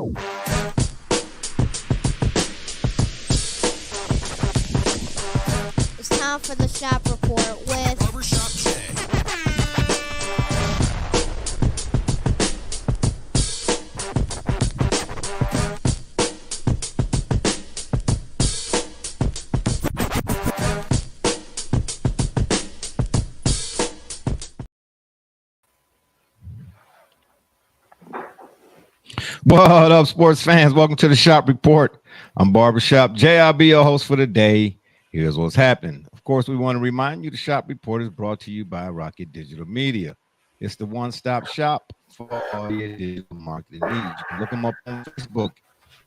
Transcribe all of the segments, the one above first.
It's time for the shop report with Barbershop Jay. What up, sports fans? Welcome to the Shop Report. I'm Barbershop Jay. I'll be your host for the day. Here's what's happening. Of course, we want to remind you the Shop Report is brought to you by Rocket Digital Media. It's the one-stop shop for all your digital marketing needs. You can look them up on Facebook,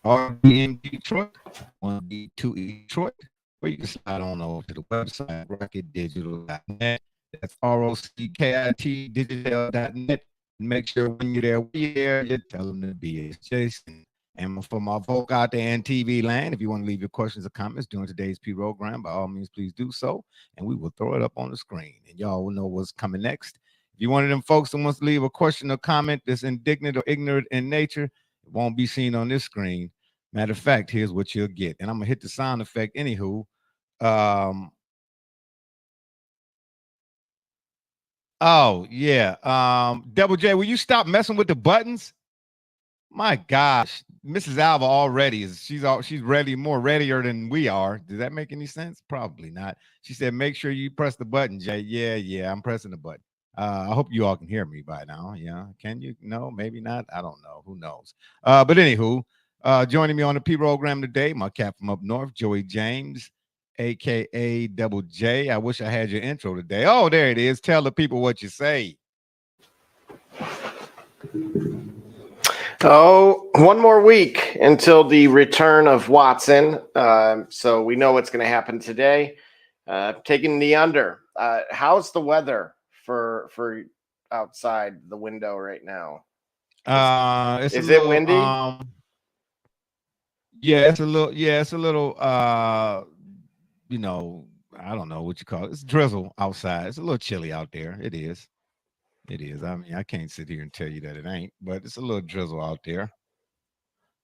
RDM Detroit, 1D2E Detroit, or you can slide on over to the website, rocketdigital.net. That's ROCKIT digital.net. Make sure when you're there, you tell them to be it's Jason. And for my folk out there in TV land, if you want to leave your questions or comments during today's program, by all means, please do so. And we will throw it up on the screen. And y'all will know what's coming next. If you're one of them folks that wants to leave a question or comment that's indignant or ignorant in nature, it won't be seen on this screen. Matter of fact, here's what you'll get. And I'm going to hit the sound effect anywho. Oh, yeah. Double J, will you stop messing with the buttons? My gosh, Mrs. Alva already is she's ready, more readier than we are. Does that make any sense? Probably not. She said, make sure you press the button, Jay. Yeah, I'm pressing the button. I hope you all can hear me by now. Yeah. Can you? No, maybe not. I don't know. Who knows? But anywho, joining me on the program today, my cat from up north, Joey James, aka Double J. I wish I had your intro today. Oh, there it is. Tell the people what you say. Oh, one more week until the return of Watson. So we know what's going to happen today. Taking the under. How's the weather for outside the window right now? Is it windy? It's a little. You know, I don't know what you call it. It's drizzle outside. It's a little chilly out there. It is. It is. I mean, I can't sit here and tell you that it ain't, but it's a little drizzle out there.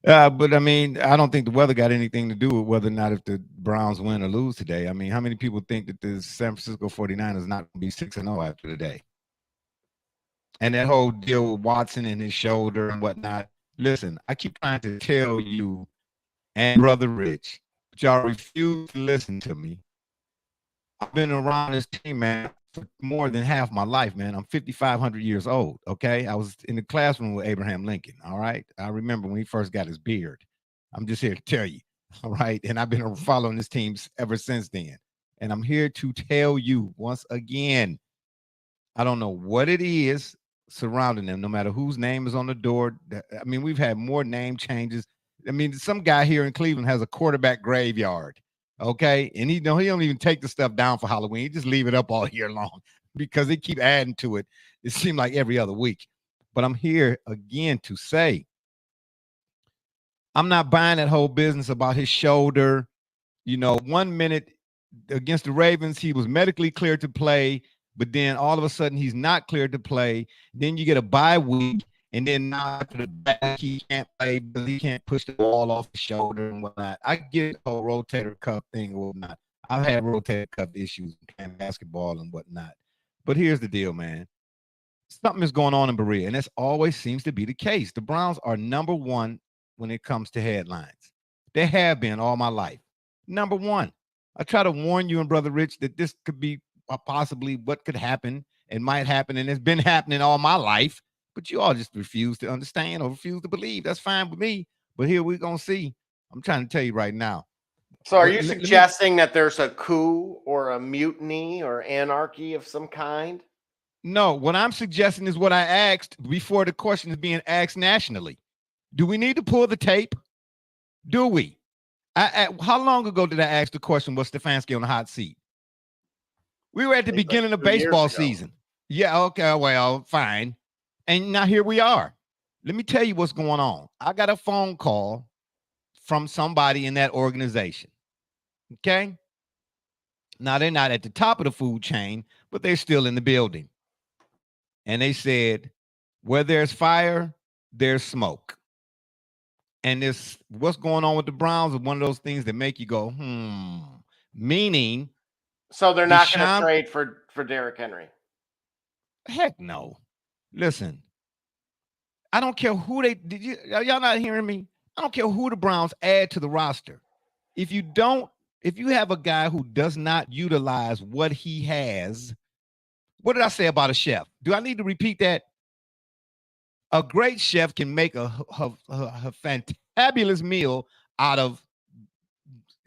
But I mean, I don't think the weather got anything to do with whether or not if the Browns win or lose today. I mean, how many people think that the San Francisco 49ers is not going to be 6-0 after today? And that whole deal with Watson and his shoulder and whatnot. Listen, I keep trying to tell you and Brother Rich, but y'all refuse to listen to me. I've been around this team, man, for more than half my life, man. I'm 5,500 years old, okay? I was in the classroom with Abraham Lincoln, all right? I remember when he first got his beard. I'm just here to tell you, all right? And I've been following this team ever since then. And I'm here to tell you once again, I don't know what it is surrounding them, no matter whose name is on the door. I mean, we've had more name changes. I mean, some guy here in Cleveland has a quarterback graveyard. Okay. And he don't even take the stuff down for Halloween. He just leave it up all year long because they keep adding to it. It seemed like every other week. But I'm here again to say I'm not buying that whole business about his shoulder. You know, 1 minute against the Ravens, he was medically cleared to play, but then all of a sudden he's not cleared to play. Then you get a bye week. And then now after the back, he can't play because he can't push the ball off the shoulder and whatnot. I get the whole rotator cuff thing or whatnot. I've had rotator cuff issues playing basketball and whatnot. But here's the deal, man. Something is going on in Berea, and this always seems to be the case. The Browns are number one when it comes to headlines. They have been all my life. Number one. I try to warn you and Brother Rich that this could be possibly what could happen and might happen, and it's been happening all my life. But you all just refuse to understand or refuse to believe. That's fine with me. But here we're going to see. I'm trying to tell you right now. So are you suggesting that there's a coup or a mutiny or anarchy of some kind? No, what I'm suggesting is what I asked before the question is being asked nationally. Do we need to pull the tape? Do we? How long ago did I ask the question, was Stefanski on the hot seat? We were at the beginning of baseball season. Yeah, okay, well, fine. And now here we are. Let me tell you what's going on. I got a phone call from somebody in that organization. Okay. Now they're not at the top of the food chain, but they're still in the building. And they said, where there's fire, there's smoke. And this what's going on with the Browns is one of those things that make you go, meaning So they're not going to Deshaun, trade for Derrick Henry. heck no. Listen, I don't care who they did. Y'all not hearing me? I don't care who the Browns add to the roster. If you have a guy who does not utilize what he has, what did I say about a chef? Do I need to repeat that? A great chef can make a fantabulous meal out of,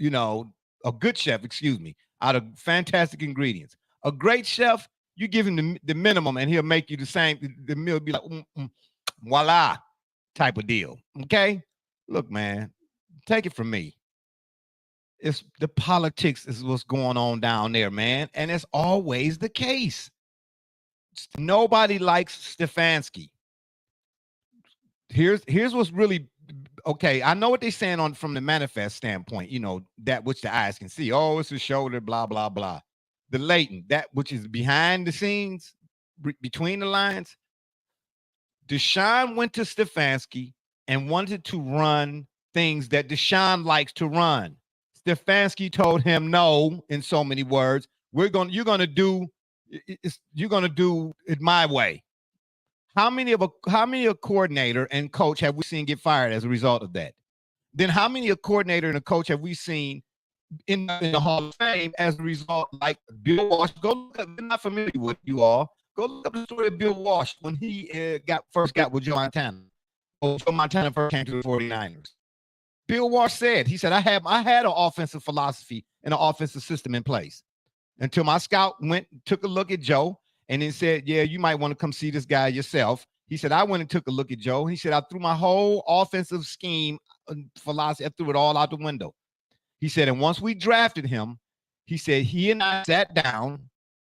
a good chef, excuse me, out of fantastic ingredients. A great chef, you give him the minimum and he'll make you the same. The meal will be like, voila, type of deal. Okay? Look, man, take it from me. It's the politics is what's going on down there, man. And it's always the case. Nobody likes Stefanski. Here's what's really okay. I know what they're saying on from the manifest standpoint, that which the eyes can see. Oh, it's a shoulder, blah, blah, blah. The latent, that which is behind the scenes, between the lines. Deshaun went to Stefanski and wanted to run things that Deshaun likes to run. Stefanski told him no, in so many words. You're gonna do it my way. How many a coordinator and coach have we seen get fired as a result of that? Then how many a coordinator and a coach have we seen in the Hall of Fame as a result? Like Bill Walsh. Go look up. I'm not familiar with you all. Go look up the story of Bill Walsh when he first got with Joe Montana. Oh, Joe Montana first came to the 49ers. Bill Walsh said, he said, I had an offensive philosophy and an offensive system in place until my scout took a look at Joe and then said, yeah, you might want to come see this guy yourself. He said, I went and took a look at Joe. He said, I threw my whole offensive scheme philosophy, I threw it all out the window. He said, and once we drafted him, he said, he and I sat down,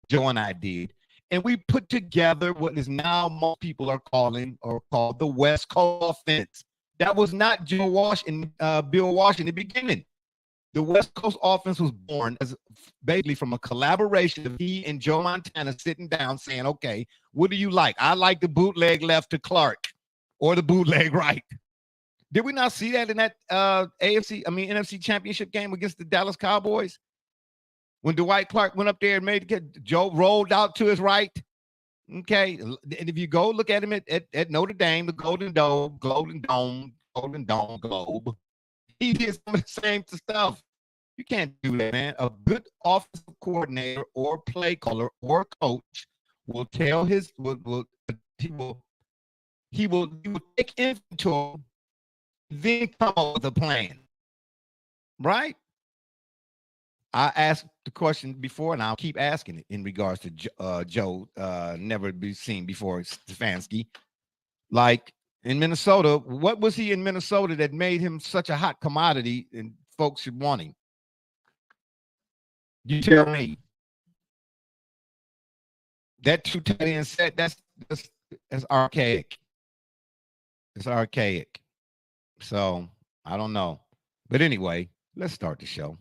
Joe and I did, and we put together what is now most people are calling or called the West Coast offense. That was not Joe Walsh and Bill Walsh in the beginning. The West Coast offense was born as basically from a collaboration of he and Joe Montana sitting down saying, okay, what do you like? I like the bootleg left to Clark or the bootleg right. Did we not see that in that NFC championship game against the Dallas Cowboys? When Dwight Clark went up there and made Joe rolled out to his right. Okay. And if you go look at him at Notre Dame, the Golden Dome Globe, he did some of the same stuff. You can't do that, man. A good offensive coordinator or play caller or coach will tell he will take inventory, then come up with a plan. Right? I asked the question before, and I'll keep asking it in regards to Joe, never be seen before Stefanski. Like in Minnesota, what was he in Minnesota that made him such a hot commodity and folks should want him? You tell me. That two tight end set, that's archaic. It's archaic. So I don't know. But anyway, let's start the show.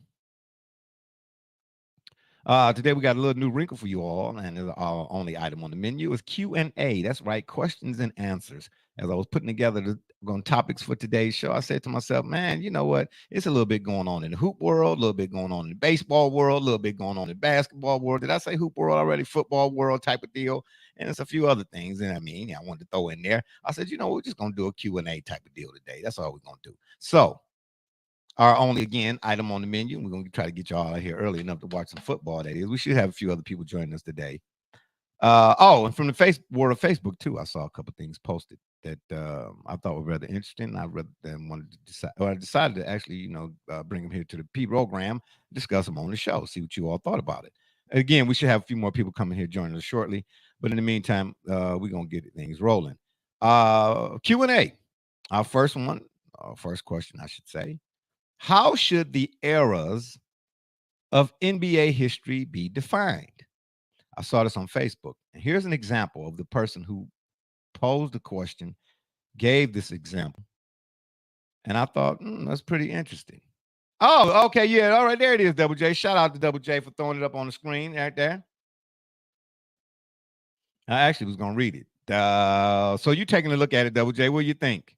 Today we got a little new wrinkle for you all, and our only item on the menu is Q&A. That's right, questions and answers. As I was putting together the topics for today's show, I said to myself, man, you know what? It's a little bit going on in the hoop world, a little bit going on in the baseball world, a little bit going on in the basketball world. Did I say hoop world already? Football world type of deal. And it's a few other things. And I wanted to throw in there. I said, we're just going to do a Q&A type of deal today. That's all we're going to do. So our only, again, item on the menu. We're going to try to get y'all out here early enough to watch some football. That is, we should have a few other people joining us today. And from the world of Facebook too, I saw a couple things posted that I thought were rather interesting. I decided to actually, bring them here to the P program, discuss them on the show, see what you all thought about it. Again, we should have a few more people coming here joining us shortly. But in the meantime, we're gonna get things rolling. Q&A. Our first question, I should say. How should the eras of NBA history be defined? I saw this on Facebook. And here's an example of the person who posed the question, gave this example. And I thought, that's pretty interesting. Oh, okay. Yeah. All right. There it is, Double J. Shout out to Double J for throwing it up on the screen right there. I actually was going to read it. So you taking a look at it, Double J. What do you think?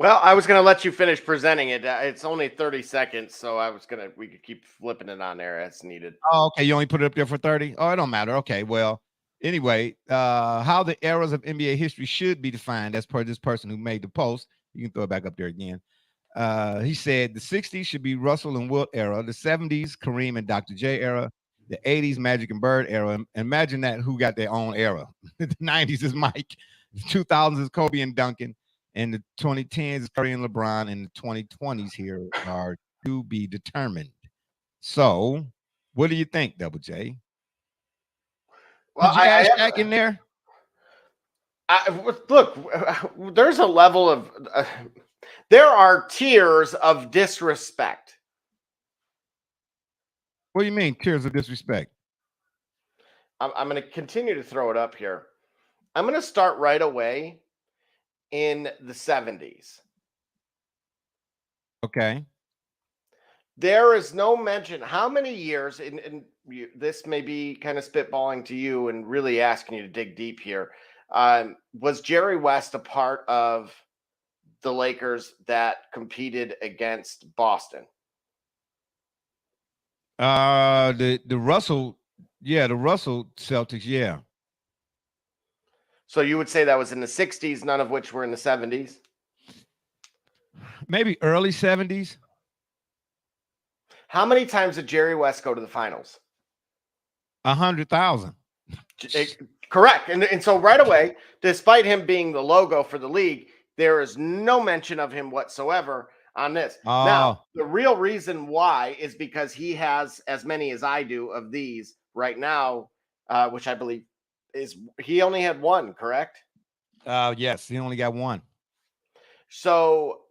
Well, I was going to let you finish presenting it. It's only 30 seconds, so we could keep flipping it on there as needed. Oh, okay. You only put it up there for 30? Oh, it don't matter. Okay. Well, anyway, how the eras of NBA history should be defined as per this person who made the post. You can throw it back up there again. He said the 60s should be Russell and Wilt era, the 70s, Kareem and Dr. J era, the 80s, Magic and Bird era. Imagine that who got their own era. The 90s is Mike, the 2000s is Kobe and Duncan, and the 2010s is Curry and LeBron, and the 2020s here are to be determined. So, what do you think, Double J? Well, Did you add Shaq in there? Look, there's a level of there are tiers of disrespect. What do you mean, tiers of disrespect? I'm going to continue to throw it up here. I'm going to start right away in the 70s. Okay. There is no mention. How many years, and this may be kind of spitballing to you and really asking you to dig deep here. Was Jerry West a part of the Lakers that competed against Boston? The Russell, yeah, the Russell Celtics, yeah. So you would say that was in the 60s, none of which were in the 70s? Maybe early 70s. How many times did Jerry West go to the finals? 100,000. Correct. And so right away, despite him being the logo for the league, there is no mention of him whatsoever on this. Oh. Now, the real reason why is because he has as many as I do of these right now, which I believe is he only had one, correct? Yes, he only got one. So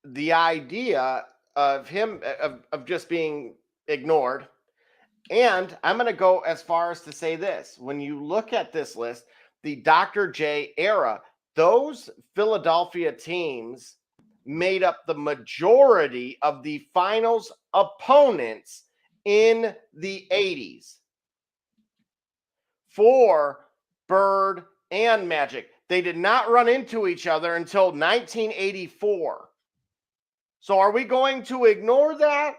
the idea of him of just being ignored. And I'm going to go as far as to say this. When you look at this list, the Dr. J era, those Philadelphia teams made up the majority of the finals opponents in the 80s for Bird and Magic. They did not run into each other until 1984. So are we going to ignore that?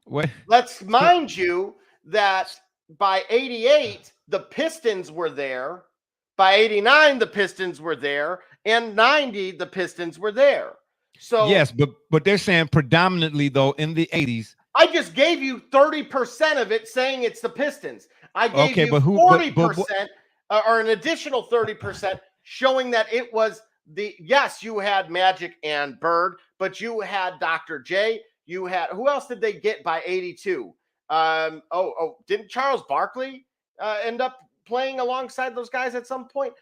What? Let's mind you that by 88, the Pistons were there. By 89, the Pistons were there. And 90, the Pistons were there. So yes, but they're saying predominantly, though, in the 80s. I just gave you 30% of it saying it's the Pistons. I gave you 40% or an additional 30% showing that it was yes, you had Magic and Bird, but you had Dr. J. You had, who else did they get by 82? Didn't Charles Barkley end up playing alongside those guys at some point?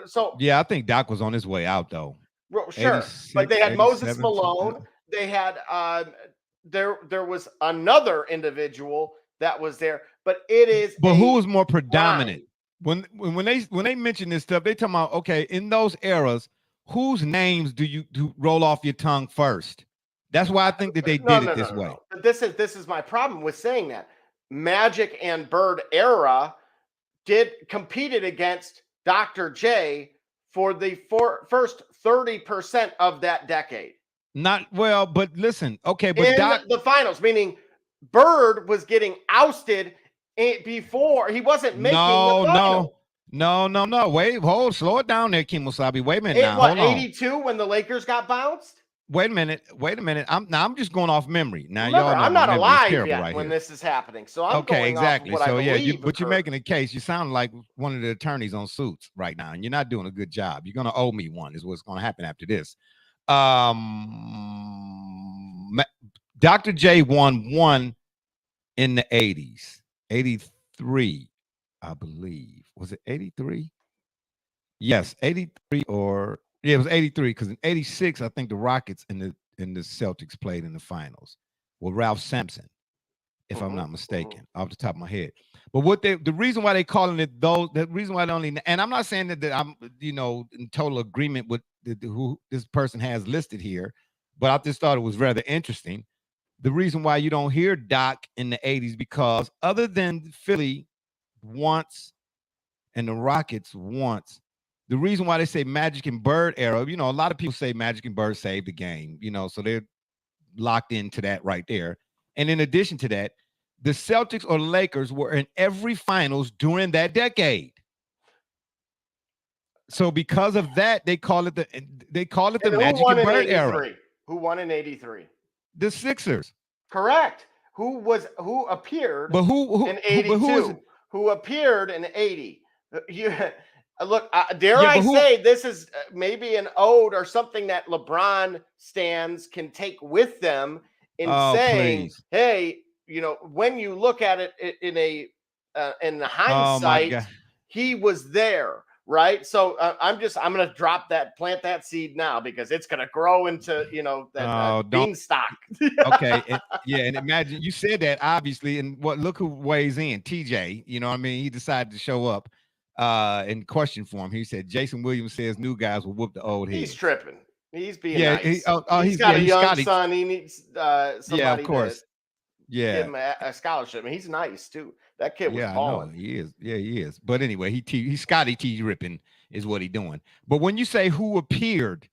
So yeah, I think Doc was on his way out though. Sure, but they had Moses Malone. They had there was another individual that was there, but it is. But who was more predominant? When they mention this stuff, they talking about, okay, in those eras, whose names do you roll off your tongue first? That's why I think that they did it this way. But this is my problem with saying that. Magic and Bird era competed against Dr. J for the first 30% of that decade. Not well, but listen, okay, but in the finals, meaning Bird was getting ousted before he wasn't making the final. No. Wait, slow it down there, Kimosabi. Wait a minute now. What, 82 when the Lakers got bounced? Wait a minute. I'm just going off memory. Now, remember, y'all, I'm not alive yet right when here. this is happening. So I'm okay, going exactly. Off what so I yeah, but you're making a case. You sound like one of the attorneys on Suits right now, and you're not doing a good job. You're gonna owe me one. Is what's gonna happen after this. Dr. J won one in the 80s, 83, I believe. Was it 83? Yes, 83 or yeah, it was 83 because in 86, I think the Rockets and the Celtics played in the finals with Ralph Sampson, if I'm not mistaken, off the top of my head. But the reason why they calling it those, the reason why they only, and I'm not saying that I'm in total agreement with who this person has listed here, but I just thought it was rather interesting. The reason why you don't hear Doc in the 80s because other than Philly once and the Rockets once, The reason why they say Magic and Bird era, a lot of people say Magic and Bird saved the game, so they're locked into that right there. And in addition to that, the Celtics or Lakers were in every finals during that decade. So because of that, they call it the Magic and Bird era. Who won in 83? The Sixers. Correct. Who appeared in 82? Who appeared in 80? Look, dare I say this is maybe an ode or something that LeBron stands can take with them in saying, please. hey, when you look at it in hindsight, he was there. Right. So I'm going to plant that seed now because it's going to grow into, that beanstalk. Okay. And imagine you said that obviously. And look who weighs in, TJ. You know what I mean? He decided to show up in question form. He said, Jason Williams says new guys will whoop the old heads. He's tripping. He's being nice. He's got a young son. He needs somebody of course. to give him a scholarship. And he's nice too. That kid was balling. He is. Yeah, he is. But anyway, he's Scotty T ripping is what he's doing. But when you say who appeared,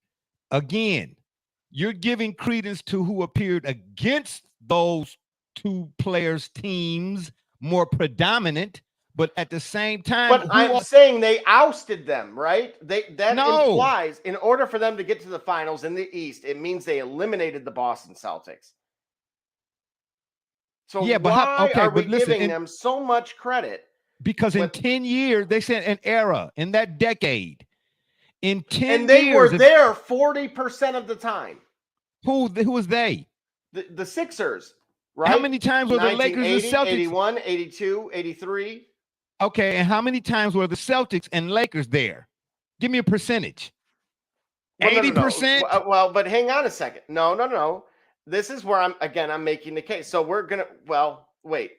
again, you're giving credence to who appeared against those two players' teams more predominant. But at the same time, but I'm saying they ousted them, right? That implies in order for them to get to the finals in the East, it means they eliminated the Boston Celtics. So why are we giving them so much credit? Because in 10 years, they said an era in that decade. In 10 years. And they were there 40% of the time. Who was they? The Sixers, right? How many times were the Lakers and Celtics? 81, 82, 83. Okay, and how many times were the Celtics and Lakers there? Give me a percentage. 80%? No. Well, but hang on a second. No. This is where I'm making the case. So we're gonna wait.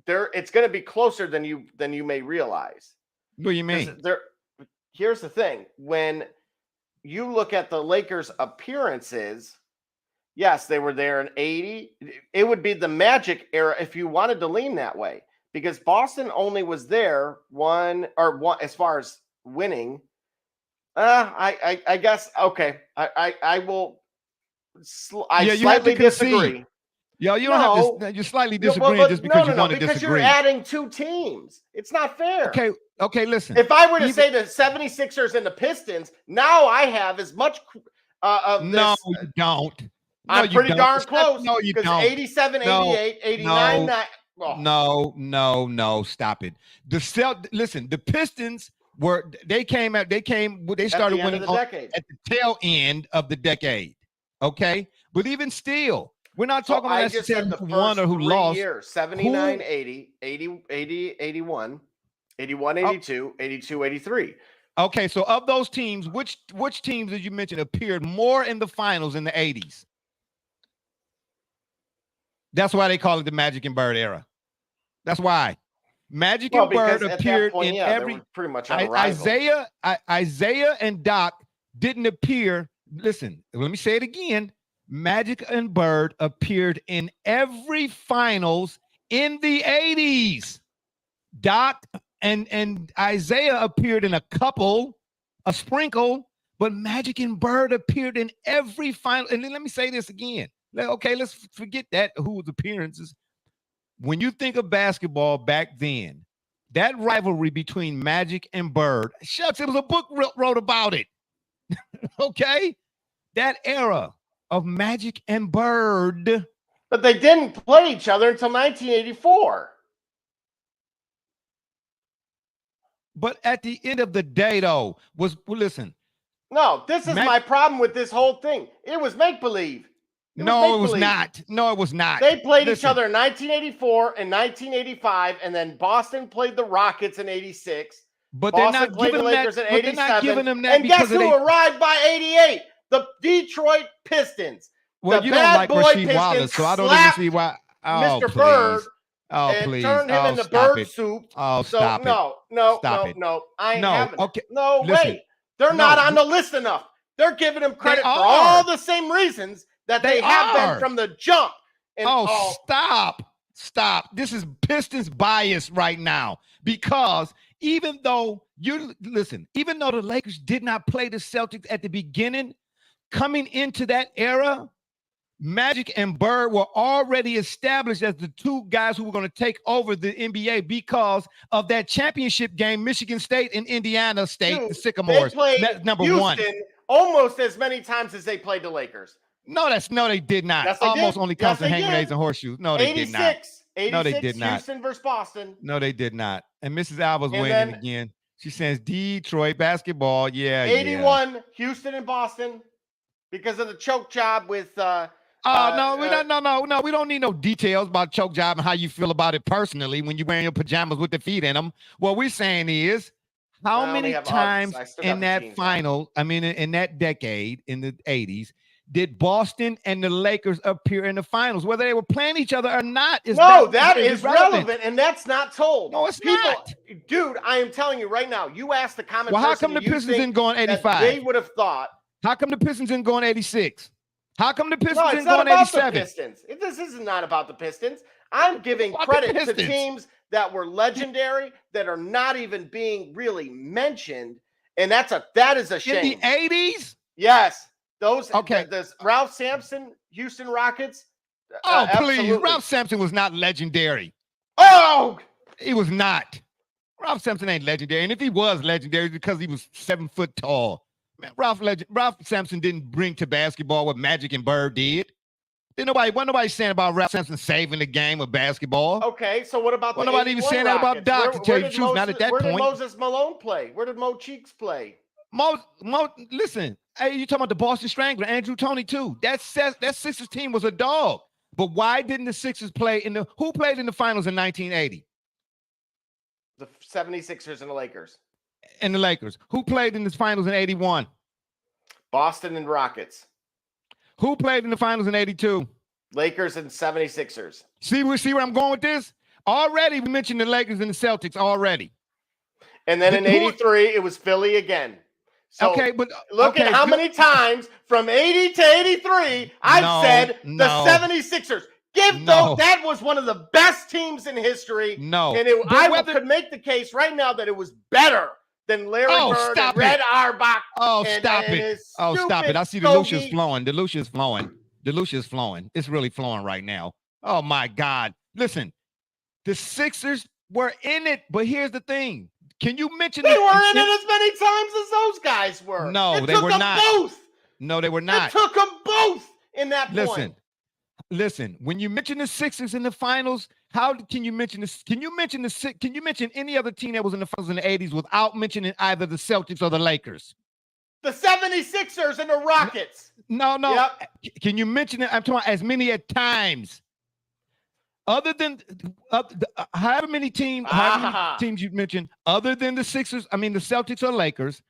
It's gonna be closer than you may realize. What do you mean? Here's the thing. When you look at the Lakers' appearances, yes, they were there in 80. It would be the Magic era if you wanted to lean that way, because Boston only was there one as far as winning. I guess okay. I will. I slightly disagree. Yeah, you don't have to. You're slightly disagreeing just because you want to disagree. Because you're adding two teams. It's not fair. Okay, listen. If I were to say the 76ers and the Pistons, now I have as much of this. No, you don't. I'm pretty darn close. No, you don't. 87, 88, 89. No, stop it. Listen, the Pistons they started winning at the tail end of the decade. Okay, but even still, we're not talking about necessarily who won or who lost. Years, 79, 80, 81, 82, 82, 83. Okay, so of those teams, which teams did you mention appeared more in the finals in the 80s? That's why they call it the Magic and Bird era. That's why. Magic and Bird appeared in every pretty much Isaiah and Doc didn't appear. Listen, let me say it again. Magic and Bird appeared in every finals in the 80s. Doc and Isaiah appeared in a sprinkle, but Magic and Bird appeared in every final. And then let me say this again. Okay, let's forget that whose appearances. When you think of basketball back then, that rivalry between Magic and Bird, shucks, it was a book wrote about it. Okay? That era of Magic and Bird. But they didn't play each other until 1984. But at the end of the day, though, listen. No, this is my problem with this whole thing. It was make-believe. No, it was not. No, it was not. They played each other in 1984 and 1985, and then Boston played the Rockets in 86. But they're not giving them that. But they're not giving them that. And guess who arrived by 88? The Detroit Pistons. Well, you don't like Rasheed Wallace, so I don't even see why. Oh, Mr. Bird. Oh, please. Turned him into bird soup. Oh, stop it. No. I ain't having it. Okay. No, wait. They're not on the list enough. They're giving him credit for all the same reasons that they have been from the jump. And, stop. This is Pistons bias right now, because even though even though the Lakers did not play the Celtics at the beginning, coming into that era, Magic and Bird were already established as the two guys who were going to take over the NBA because of that championship game, Michigan State and Indiana State, Dude, the Sycamores. They played That's number Houston one. almost as many times as they played the Lakers. No, they did not. Yes, they Almost did. only Yes, counts in they hand did. grenades and horseshoes. No, they did not. 86, No, they did not. Houston versus Boston. No, they did not. And Mrs. Alba's And winning then- again. She says Detroit basketball. Yeah, 81, Houston and Boston because of the choke job with no, we don't need no details about choke job and how you feel about it personally when you're wearing your pajamas with the feet in them. What we're saying is, how many times in that final, in that decade, in the 80s, did Boston and the Lakers appear in the finals? Whether they were playing each other or not is that is relevant, and that's not told. No, it's not. Dude, I am telling you right now, you asked the common Well, person. how come the Pistons didn't go in 85? They would have thought. How come the Pistons didn't go in 86? How come the Pistons didn't go in about 87? The Pistons. This is not about the Pistons. I'm giving credit to teams that were legendary that are not even being really mentioned, and that is a shame. In the 80s? Yes. Those okay. The Ralph Sampson, Houston Rockets. Oh, please. Ralph Sampson was not legendary. Oh, he was not. Ralph Sampson ain't legendary. And if he was legendary, it's because he was 7 foot tall. Man, Ralph Sampson didn't bring to basketball what Magic and Bird did. Wasn't nobody saying about Ralph Sampson saving the game of basketball. Okay, so what about the nobody even saying that about Doc, to tell you the truth, not at that point. Where did Moses Malone play? Where did Mo Cheeks play? Listen, hey, you talking about the Boston Strangler, Andrew Toney too. That Sixers team was a dog. But why didn't the Sixers play who played in the finals in 1980? The 76ers and the Lakers. And the Lakers. Who played in the finals in 81? Boston and Rockets. Who played in the finals in 82? Lakers and 76ers. See where I'm going with this? Already we mentioned the Lakers and the Celtics already. And then in 83, it was Philly again. So okay, but look at how many times from 80 to 83 I've said the 76ers. That was one of the best teams in history. No. And I could make the case right now that it was better than Larry Bird and Red Auerbach. Stop it. I see the Lucius flowing. The Lucius flowing. It's really flowing right now. Oh, my God. Listen, the Sixers were in it, but here's the thing. Can you mention they were in it as many times as those guys were? No, they were not. Both. No, they were not. It took them both in that point. Listen. When you mention the Sixers in the finals, how can you mention this? Can you mention any other team that was in the finals in the 80s without mentioning either the Celtics or the Lakers? The 76ers and the Rockets. No. Yep. Can you mention it? I'm talking as many at times. Other than however many teams you mentioned, other than the Sixers, the Celtics or Lakers,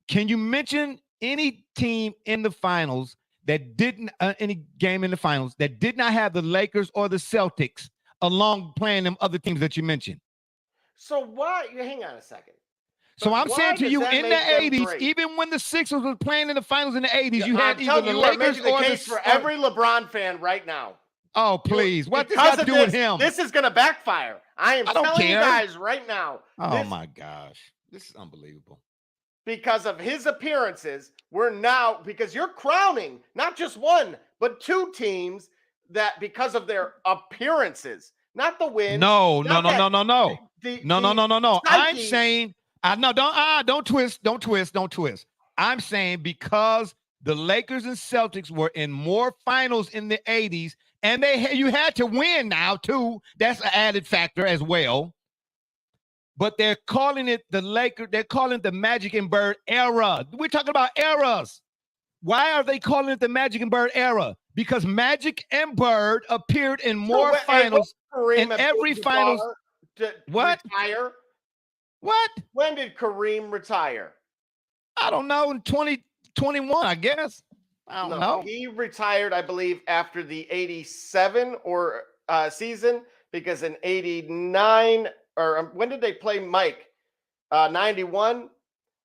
can you mention any team in the finals that didn't any game in the finals that did not have the Lakers or the Celtics along playing them other teams that you mentioned? So why? Hang on a second. So I'm saying to you, in the 80s, even when the Sixers was playing in the finals in the 80s, you had either the Lakers or the case for every LeBron fan right now. Oh, please. What does that do with him? This is going to backfire. I am telling you guys right now. Oh, my gosh. This is unbelievable. Because of his appearances, because you're crowning not just one, but two teams that because of their appearances, not the wins. No. I'm saying, don't twist. I'm saying because the Lakers and Celtics were in more finals in the 80s, and you had to win now too. That's an added factor as well. But they're calling it they're calling it the Magic and Bird era. We're talking about eras. Why are they calling it the Magic and Bird era? Because Magic and Bird appeared in more finals in every finals. Retire? What? When did Kareem retire? I don't know. In 2021, I guess. I don't know. He retired, I believe, after the 87 season, because in 89, or when did they play Mike? 91.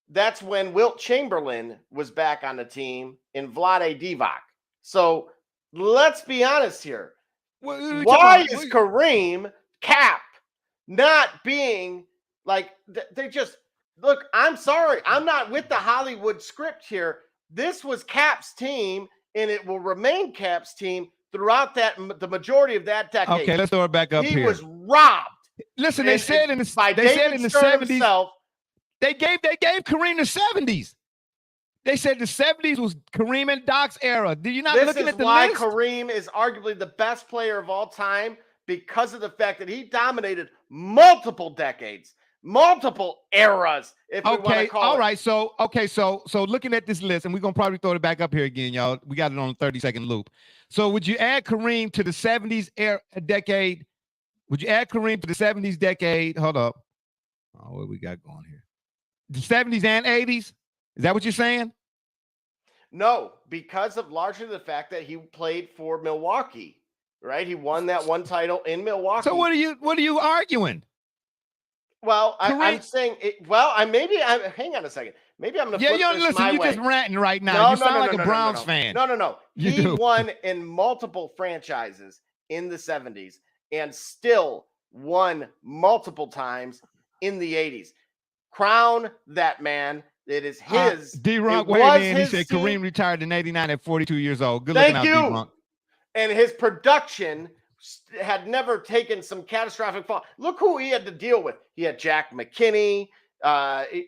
That's when Wilt Chamberlain was back on the team in Vlade Divac. So let's be honest here. Why is Kareem Cap not being Like they just look. I'm sorry, I'm not with the Hollywood script here. This was Cap's team, and it will remain Cap's team throughout the majority of that decade. Okay, let's throw it back up he here. was robbed. Listen, they said in the by they David said in the Stern 70s himself. they gave Kareem the 70s. They said the 70s was Kareem and Doc's era. Do you not looking at the why list? Kareem is arguably the best player of all time, because of the fact that he dominated multiple decades, multiple eras, if we want to call it. All right. So looking at this list, and we're gonna probably throw it back up here again, y'all. We got it on a 30-second loop. So would you add Kareem to the 70s decade? Would you add Kareem to the 70s decade? Hold up. Oh, what we got going here? The 70s and 80s? Is that what you're saying? No, because of largely the fact that he played for Milwaukee, right? He won that one title in Milwaukee. So what are you arguing? Well, I'm saying it. Well, hang on a second. Maybe I'm going to flip this my way. You're just ranting right now. You sound like a Browns fan. No. He won in multiple franchises in the 70s and still won multiple times in the 80s. Crown that man. It is his. D-Ronk weighed in. He said Kareem retired in 89 at 42 years old. Good looking out, D-Ronk. And his production had never taken some catastrophic fall. Look who he had to deal with. He had Jack McKinney.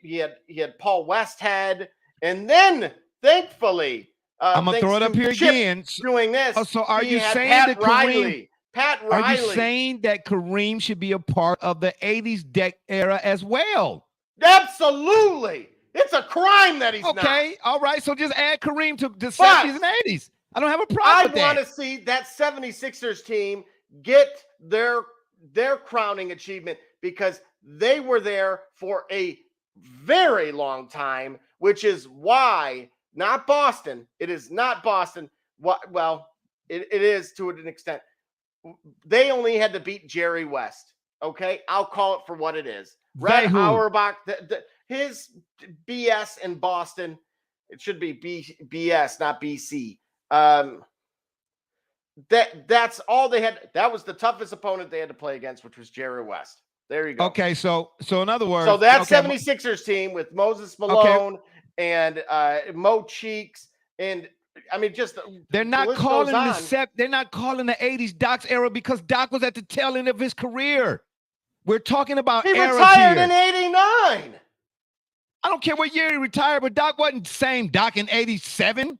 He had Paul Westhead. And then, thankfully, I'm going to throw it up here again. Doing this. So are you saying that Kareem? Pat Riley. Are you saying that Kareem should be a part of the 80s era as well? Absolutely. It's a crime that he's not. Okay, all right. So just add Kareem to the 70s and 80s. I don't have a problem with that. I want to see that 76ers team get their crowning achievement, because they were there for a very long time, which is why not Boston. It is not Boston. Well, it is to an extent. They only had to beat Jerry West. Okay, I'll call it for what it is. Red Auerbach, his BS in Boston. It should be BS, not BC. That's all they had. That was the toughest opponent they had to play against, which was Jerry West. There you go. Okay, so in other words, so that 76ers team with Moses Malone and Mo Cheeks, and I mean, just they're not calling they're not calling the 80s Doc's era because Doc was at the tail end of his career. We're talking about he retired in 89. I don't care what year he retired, but Doc wasn't the same Doc in 87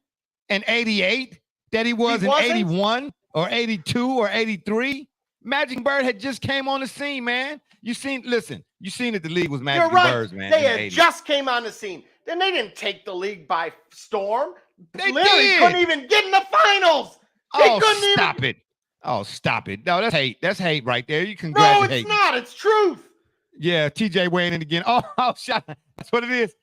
and 88 that he was in 81 or 82 or 83. Magic Bird had just came on the scene, man. You seen that the league was Magic Birds, man. They had just came on the scene. Then they didn't take the league by storm. They couldn't even get in the finals. Stop it. Oh, stop it. No, that's hate. That's hate right there. You congratulate. No, it's not. It's truth. Yeah, TJ weighing in again. Oh, shut up. That's what it is.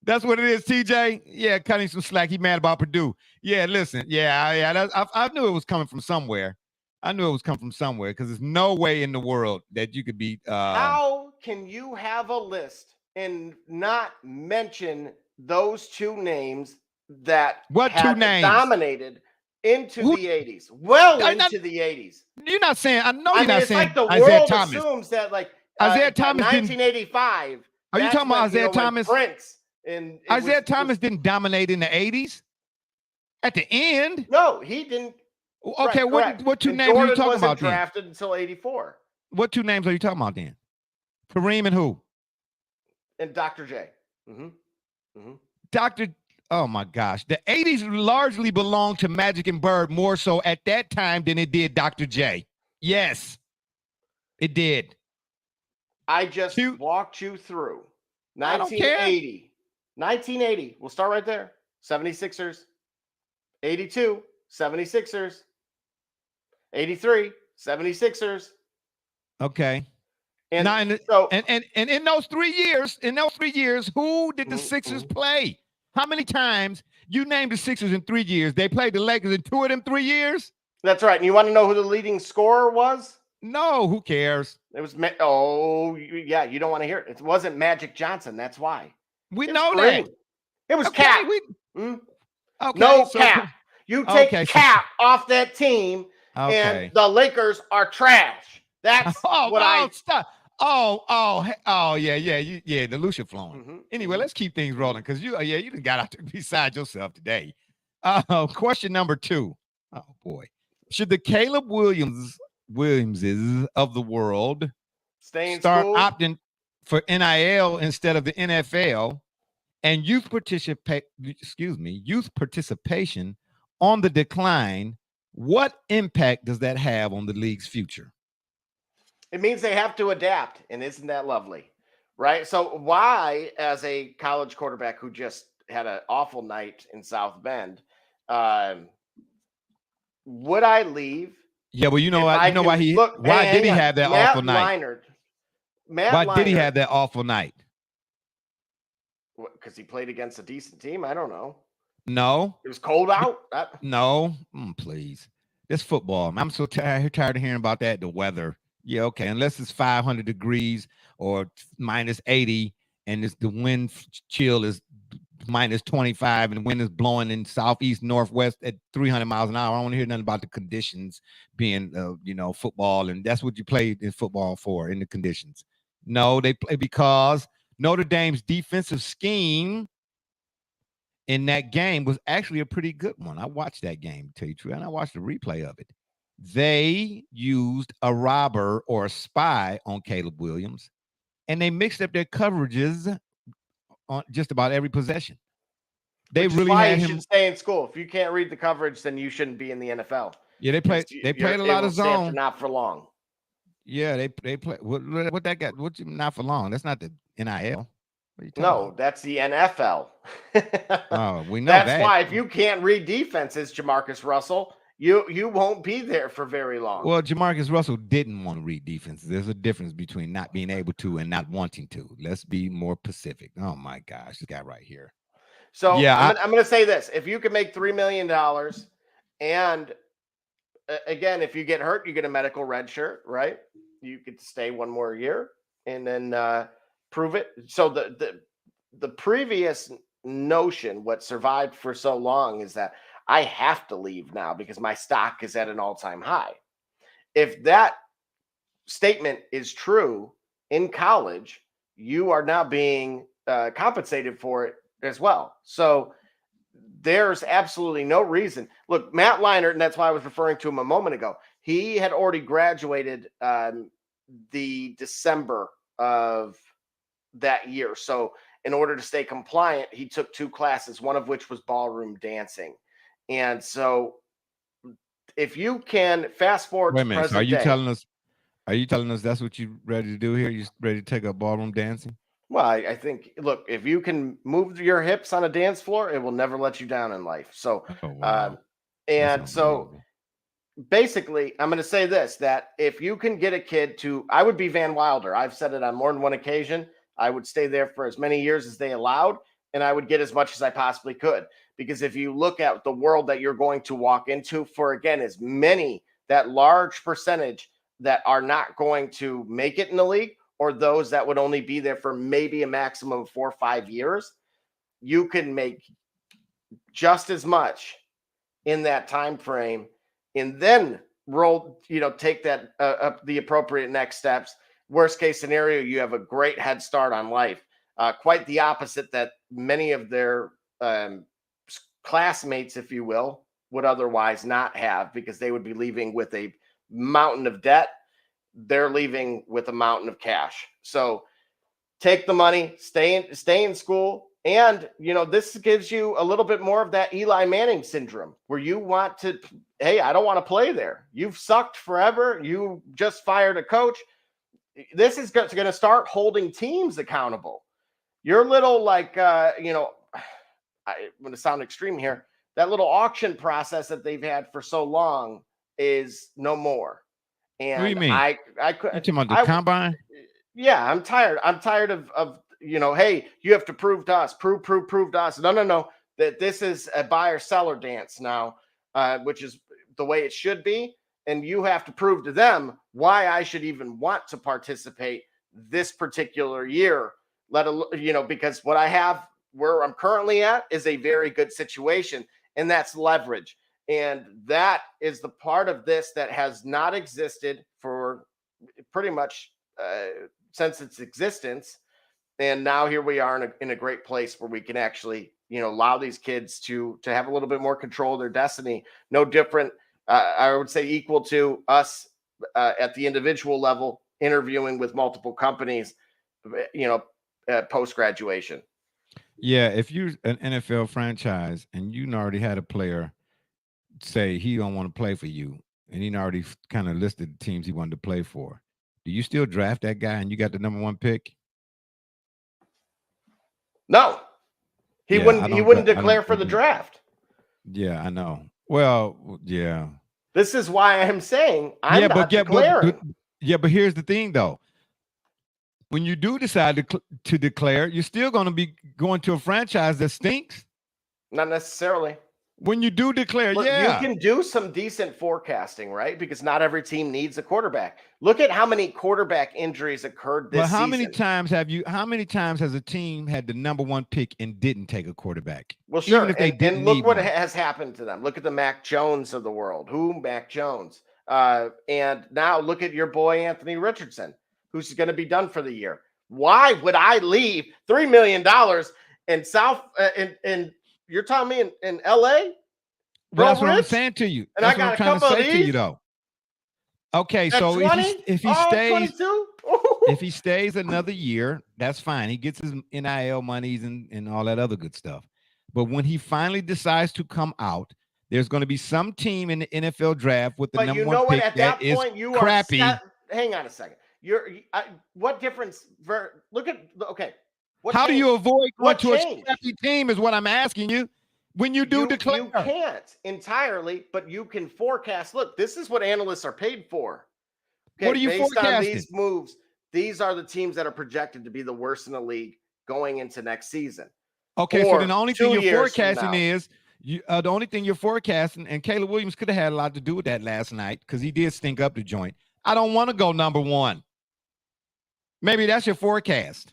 That's what it is, TJ. Yeah, cutting some slack. He mad about Purdue. Yeah, listen. Yeah. I knew it was coming from somewhere. Because there's no way in the world that you could beat. How can you have a list and not mention those two names that dominated into the 80s? Into the 80s. You're not saying. I know you're not saying. Like the Isaiah world Thomas assumes that, like Isaiah Thomas 1985. Are you talking about Isaiah Thomas? Prince and Isaiah Thomas didn't dominate in the 80s. At the end, no, he didn't. Okay, what two names are you talking about? Drafted until 84. What two names are you talking about then? Kareem and who? And Dr. J. Oh my gosh, the 80s largely belonged to Magic and Bird more so at that time than it did Dr. J. Yes, it did. I just walked you through 1980. 1980. We'll start right there. 76ers. 82. 76ers. 83. 76ers. Okay. And now, and in those 3 years, who did the Sixers play? How many times you named the Sixers in 3 years? They played the Lakers in 2 of them 3 years. That's right. And you want to know who the leading scorer was? No, who cares? It was yeah. You don't want to hear it. It wasn't Magic Johnson. That's why. We know that. It was Cap. Okay, no Cap. You take Cap off that team, and the Lakers are trash. That's stop. yeah, the Lucia flowing. Anyway, let's keep things rolling because you done got out beside yourself today. Question number 2. Oh boy, should the Caleb Williamses of the world Stay in start school. opting for NIL instead of the NFL, and youth participation on the decline? What impact does that have on the league's future? It means they have to adapt, and isn't that lovely? Right? So why, as a college quarterback who just had an awful night in South Bend, would I leave? Yeah, well, If I you know why can look, why did hang he on. have that Matt awful night? Matt Why did he Leinart, have that awful night? because he played against a decent team. I don't know. No, It was cold out. no, please. This football. I'm so tired of hearing about that. The weather. Yeah, okay. Unless it's 500 degrees or minus 80, and the wind chill is minus 25, and the wind is blowing in southeast northwest at 300 miles an hour. I don't want to hear nothing about the conditions being, football, and that's what you played in football for, in the conditions. No, they play because Notre Dame's defensive scheme in that game was actually a pretty good one. I watched that game, to tell you the truth, and I watched the replay of it. They used a robber or a spy on Caleb Williams, and they mixed up their coverages on just about every possession. They Which is really why had you him. should stay in school. If you can't read the coverage, then you shouldn't be in the NFL. Yeah, they played a lot of zone. Not for long. Yeah, they play. What that got? What not for long? That's not the NIL. No, that's the NFL. Oh, we know that's that. why if you can't read defenses, Jamarcus Russell, you won't be there for very long. Well, Jamarcus Russell didn't want to read defenses. There's a difference between not being able to and not wanting to. Let's be more specific. Oh my gosh, this guy right here. So yeah, I'm going to say this: if you can make $3 million, and again, if you get hurt, you get a medical red shirt, right? You get to stay one more year and then prove it. So the previous notion, what survived for so long, is that I have to leave now because my stock is at an all-time high. If that statement is true in college, you are now being compensated for it as well. So there's absolutely no reason. Look, Matt Leinart, and that's why I was referring to him a moment ago, he had already graduated the December of that year. So in order to stay compliant, he took 2 classes, one of which was ballroom dancing. And so if you can fast forward to present day. Are you telling us that's what you're ready to do here? You ready to take up ballroom dancing? Well, I think, look, if you can move your hips on a dance floor, it will never let you down in life. So, wow. And so basically, I'm going to say this, that if you can get a kid to, I would be Van Wilder. I've said it on more than one occasion. I would stay there for as many years as they allowed, and I would get as much as I possibly could. Because if you look at the world that you're going to walk into, for, again, as many, that large percentage that are not going to make it in the league, or those that would only be there for maybe a maximum of 4 or 5 years, you can make just as much in that time frame, and then take that up the appropriate next steps. Worst case scenario, you have a great head start on life. Quite the opposite that many of their classmates, if you will, would otherwise not have, because they would be leaving with a mountain of debt. They're leaving with a mountain of cash. So take the money, stay in school. And, this gives you a little bit more of that Eli Manning syndrome, where you want to, hey, I don't want to play there. You've sucked forever. You just fired a coach. This is going to start holding teams accountable. Your little, I'm going to sound extreme here. That little auction process that they've had for so long is no more. And what do you mean? I could. You talking about the combine? Yeah, I'm tired. I'm tired of hey, you have to prove to us, prove to us. No, that this is a buyer-seller dance now, which is the way it should be. And you have to prove to them why I should even want to participate this particular year. Because what I have, where I'm currently at, is a very good situation, and that's leverage. And that is the part of this that has not existed for pretty much since its existence. And now here we are in a great place where we can actually, allow these kids to have a little bit more control of their destiny. No different, I would say, equal to us at the individual level, interviewing with multiple companies, post graduation. Yeah, if you're an NFL franchise and you already had a player say he don't want to play for you, and he already kind of listed the teams he wanted to play for, do you still draft that guy and you got the number 1 pick? No, he wouldn't declare for the draft. Yeah, I know. Well, yeah. This is why I'm saying I'm not declaring. But here's the thing, though. When you do decide to declare, you're still going to be going to a franchise that stinks. Not necessarily. When you do declare, Look, yeah. You can do some decent forecasting, right? Because not every team needs a quarterback. Look at how many quarterback injuries occurred this season. How many times has a team had the number 1 pick and didn't take a quarterback? Well, sure. And look what has happened to them. Look at the Mac Jones of the world. Mac Jones? And now look at your boy, Anthony Richardson, who's going to be done for the year. Why would I leave $3 million in South and you're telling me in LA? Well, that's what I'm saying to you. And I got a couple of these. To you, though. Okay, so if he stays, if he stays another year, that's fine. He gets his NIL monies and all that other good stuff. But when he finally decides to come out, there's going to be some team in the NFL draft with the number 1 pick that is crappy. Hang on a second. What difference? How do you avoid going to a crappy team is what I'm asking you. When you declare. You can't entirely, but you can forecast. Look, this is what analysts are paid for. Okay, what are you based forecasting? On these moves, these are the teams that are projected to be the worst in the league going into next season. Okay, so then the only thing you're forecasting is the only thing you're forecasting, and Caleb Williams could have had a lot to do with that last night because he did stink up the joint. I don't want to go number 1. Maybe that's your forecast.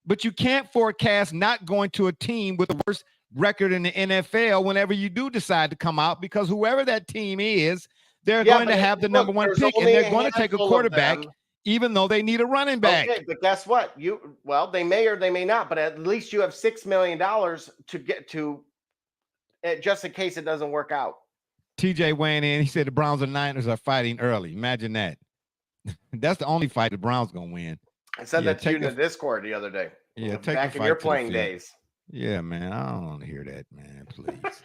But you can't forecast not going to a team with the worst record in the NFL whenever you do decide to come out, because whoever that team is, they're going to have the number 1 pick and they're going to take a quarterback, even though they need a running back. Okay, but guess what? They may or they may not, but at least you have $6 million to get to just in case it doesn't work out. TJ weighing in, he said the Browns and Niners are fighting early. Imagine that. That's the only fight the Browns going to win. I said that to you in the Discord the other day. Yeah, back in your playing days. Yeah, man, I don't want to hear that, man. Please,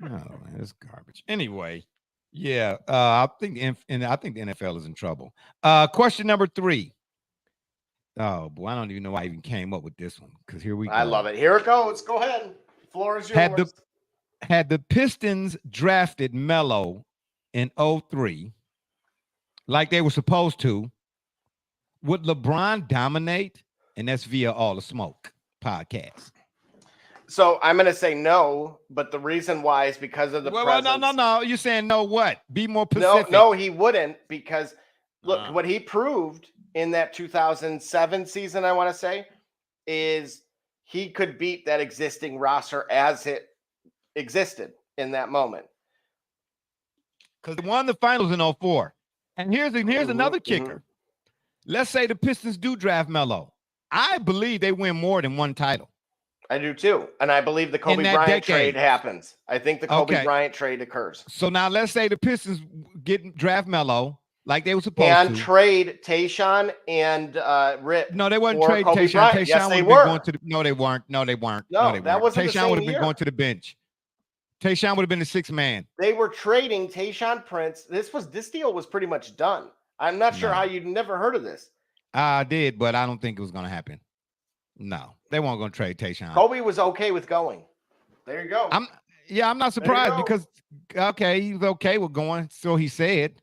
no, man, it's garbage. Anyway, yeah, I think the NFL is in trouble. Question number 3. Oh boy, I don't even know why I even came up with this one because here we go. I love it. Here it goes. Go ahead. Floor is yours. Had the Pistons drafted Melo in 2003, like they were supposed to, would LeBron dominate? And that's via All the Smoke podcast. So I'm going to say no, but the reason why is because of the presence. No. You're saying no what? Be more specific. No, he wouldn't, because look, what he proved in that 2007 season, I want to say, is he could beat that existing roster as it existed in that moment. Because they won the finals in 2004. And here's another kicker. Let's say the Pistons do draft Melo. I believe they win more than 1 title. I do too. And I believe the Kobe Bryant trade happens. I think the Kobe Bryant trade occurs. So now let's say the Pistons draft Melo like they were supposed to. And trade Tayshaun and Rip. No, they wouldn't trade Tayshaun. Tayshaun yes, they were. were. No, they weren't. No, they weren't. No, that wasn't the same Tayshaun would have been year. going to the bench. Tayshaun would have been the 6th man. They were trading Tayshaun Prince. This deal was pretty much done. I'm not sure how you'd never heard of this. I did, but I don't think it was going to happen. No, they weren't going to trade Tayshaun. Kobe was okay with going. There you go. I'm not surprised because, he was okay with going. So he said,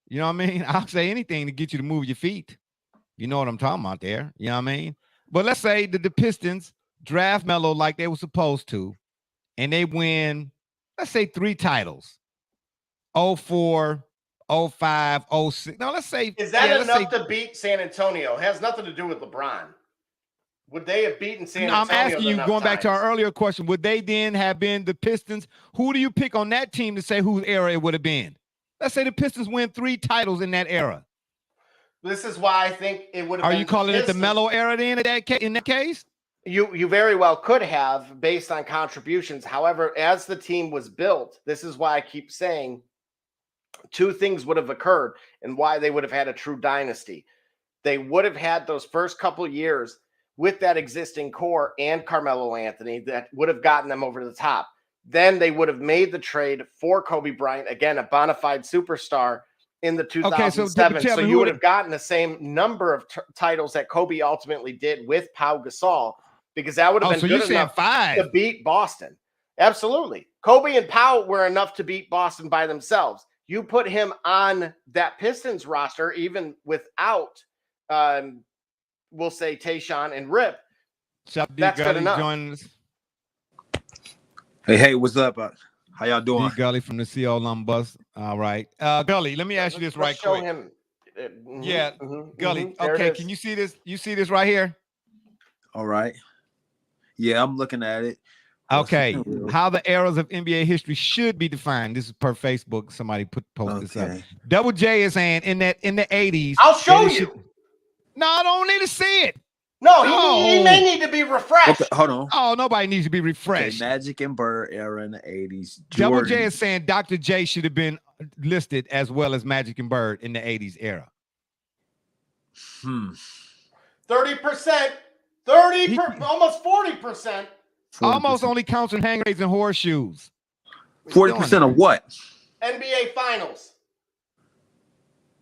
you know what I mean? I'll say anything to get you to move your feet. You know what I'm talking about there. You know what I mean? But let's say that the Pistons draft Melo like they were supposed to, and they win, let's say 3 titles. 04, 05, 06. Now let's say. Is that enough to beat San Antonio? It has nothing to do with LeBron. Would they have beaten San Antonio? I'm asking you, going back to our earlier question, would they then have been the Pistons? Who do you pick on that team to say whose era it would have been? Let's say the Pistons win 3 titles in that era. This is why I think it would have Are been you calling it the Melo era then in that case? You very well could have based on contributions. However, as the team was built, this is why I keep saying two things would have occurred and why they would have had a true dynasty. They would have had those first couple years with that existing core and Carmelo Anthony that would have gotten them over the top. Then they would have made the trade for Kobe Bryant, again, a bona fide superstar in the 2007. Okay, so you would have gotten the same number of titles that Kobe ultimately did with Pau Gasol, because that would have been good enough to beat Boston. Absolutely. Kobe and Pau were enough to beat Boston by themselves. You put him on that Pistons roster, even without, we'll say, Tayshaun and Rip. That's good enough. Hey, what's up? How y'all doing? D Gully from the CO Lumbus. All right. Gully, let me ask you this right quick. Gully. Okay, can you see this? You see this right here? All right. Yeah, I'm looking at it. Okay. How the eras of NBA history should be defined. This is per Facebook. Somebody posted this up. Double J is saying in the 80s. I'll show you. No, I don't need to see it. No, he may need to be refreshed. Okay, hold on. Oh, nobody needs to be refreshed. Okay, Magic and Bird era in the 80s. Double J is saying Dr. J should have been listed as well as Magic and Bird in the 80s era. 30%. Almost 40%. Almost only counts in hang raids and horseshoes. 40% of what? NBA Finals.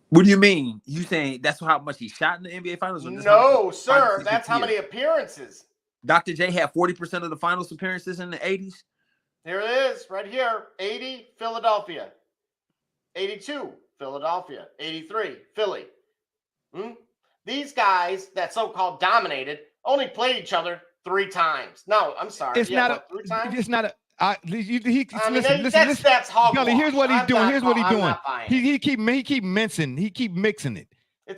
What do you mean? You saying that's how much he shot in the NBA Finals? No, sir. That's how many appearances. Dr. J had 40% of the finals appearances in the 80s. Here it is, right here. 80, Philadelphia. 82, Philadelphia. 83, Philly. These guys that so-called dominated only played each other 3 times. No, I'm sorry. It's not 3 times? It's not a. Listen. That's hogwash. Gully, here's what he's doing. Here's what he's doing. He keep mixing. He keep mixing it.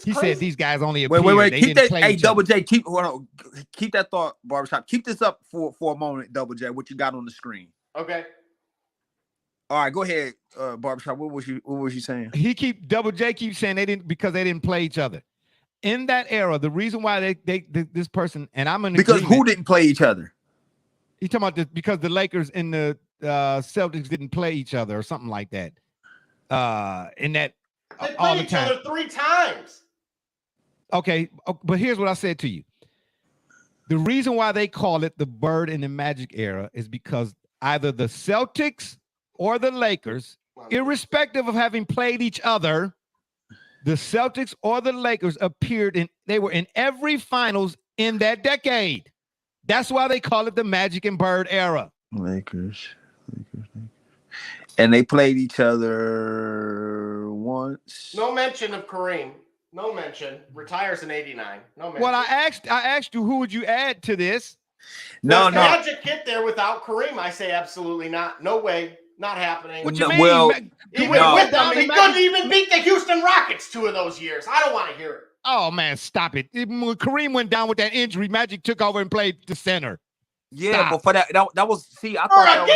He said these guys only appeared. Wait. They Keep didn't that. Hey, Double J, keep that thought, Barbershop. Keep this up for a moment, Double J. What you got on the screen? Okay. All right, go ahead, Barbershop. What was you saying? Double J keeps saying they didn't play each other. In that era, the reason why this person, and I'm in because who didn't play each other? He's talking about this because the Lakers and the Celtics didn't play each other or something like that. In that they all played the time. each other 3 times. Okay, but here's what I said to you. The reason why they call it the Bird and the Magic era is because either the Celtics or the Lakers, irrespective of having played each other, the Celtics or the Lakers they were in every finals in that decade. That's why they call it the Magic and Bird era. Lakers. And they played each other once. No mention of Kareem. No mention. Retires in 89. No mention. Well, I asked you, who would you add to this? Does Magic get there without Kareem? I say absolutely not. No way. Not happening. What you mean? Well, he went with them. He couldn't even beat the Houston Rockets 2 of those years. I don't want to hear it. Oh, man, stop it. When Kareem went down with that injury, Magic took over and played the center. Yeah, but for that was I thought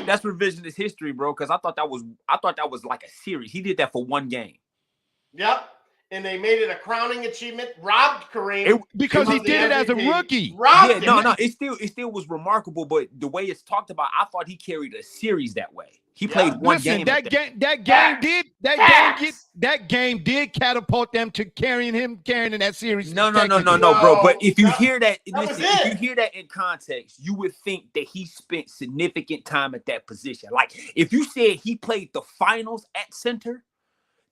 that's revisionist history, bro. Because I thought that was like a series. He did that for 1 game. Yep, and they made it a crowning achievement. Robbed Kareem because he did it as a rookie. It still was remarkable. But the way it's talked about, I thought he carried a series that way. He played 1 game. That game did catapult them to carrying in that series. No, bro. But if you hear that, if you hear that in context, you would think that he spent significant time at that position. Like if you said he played the finals at center,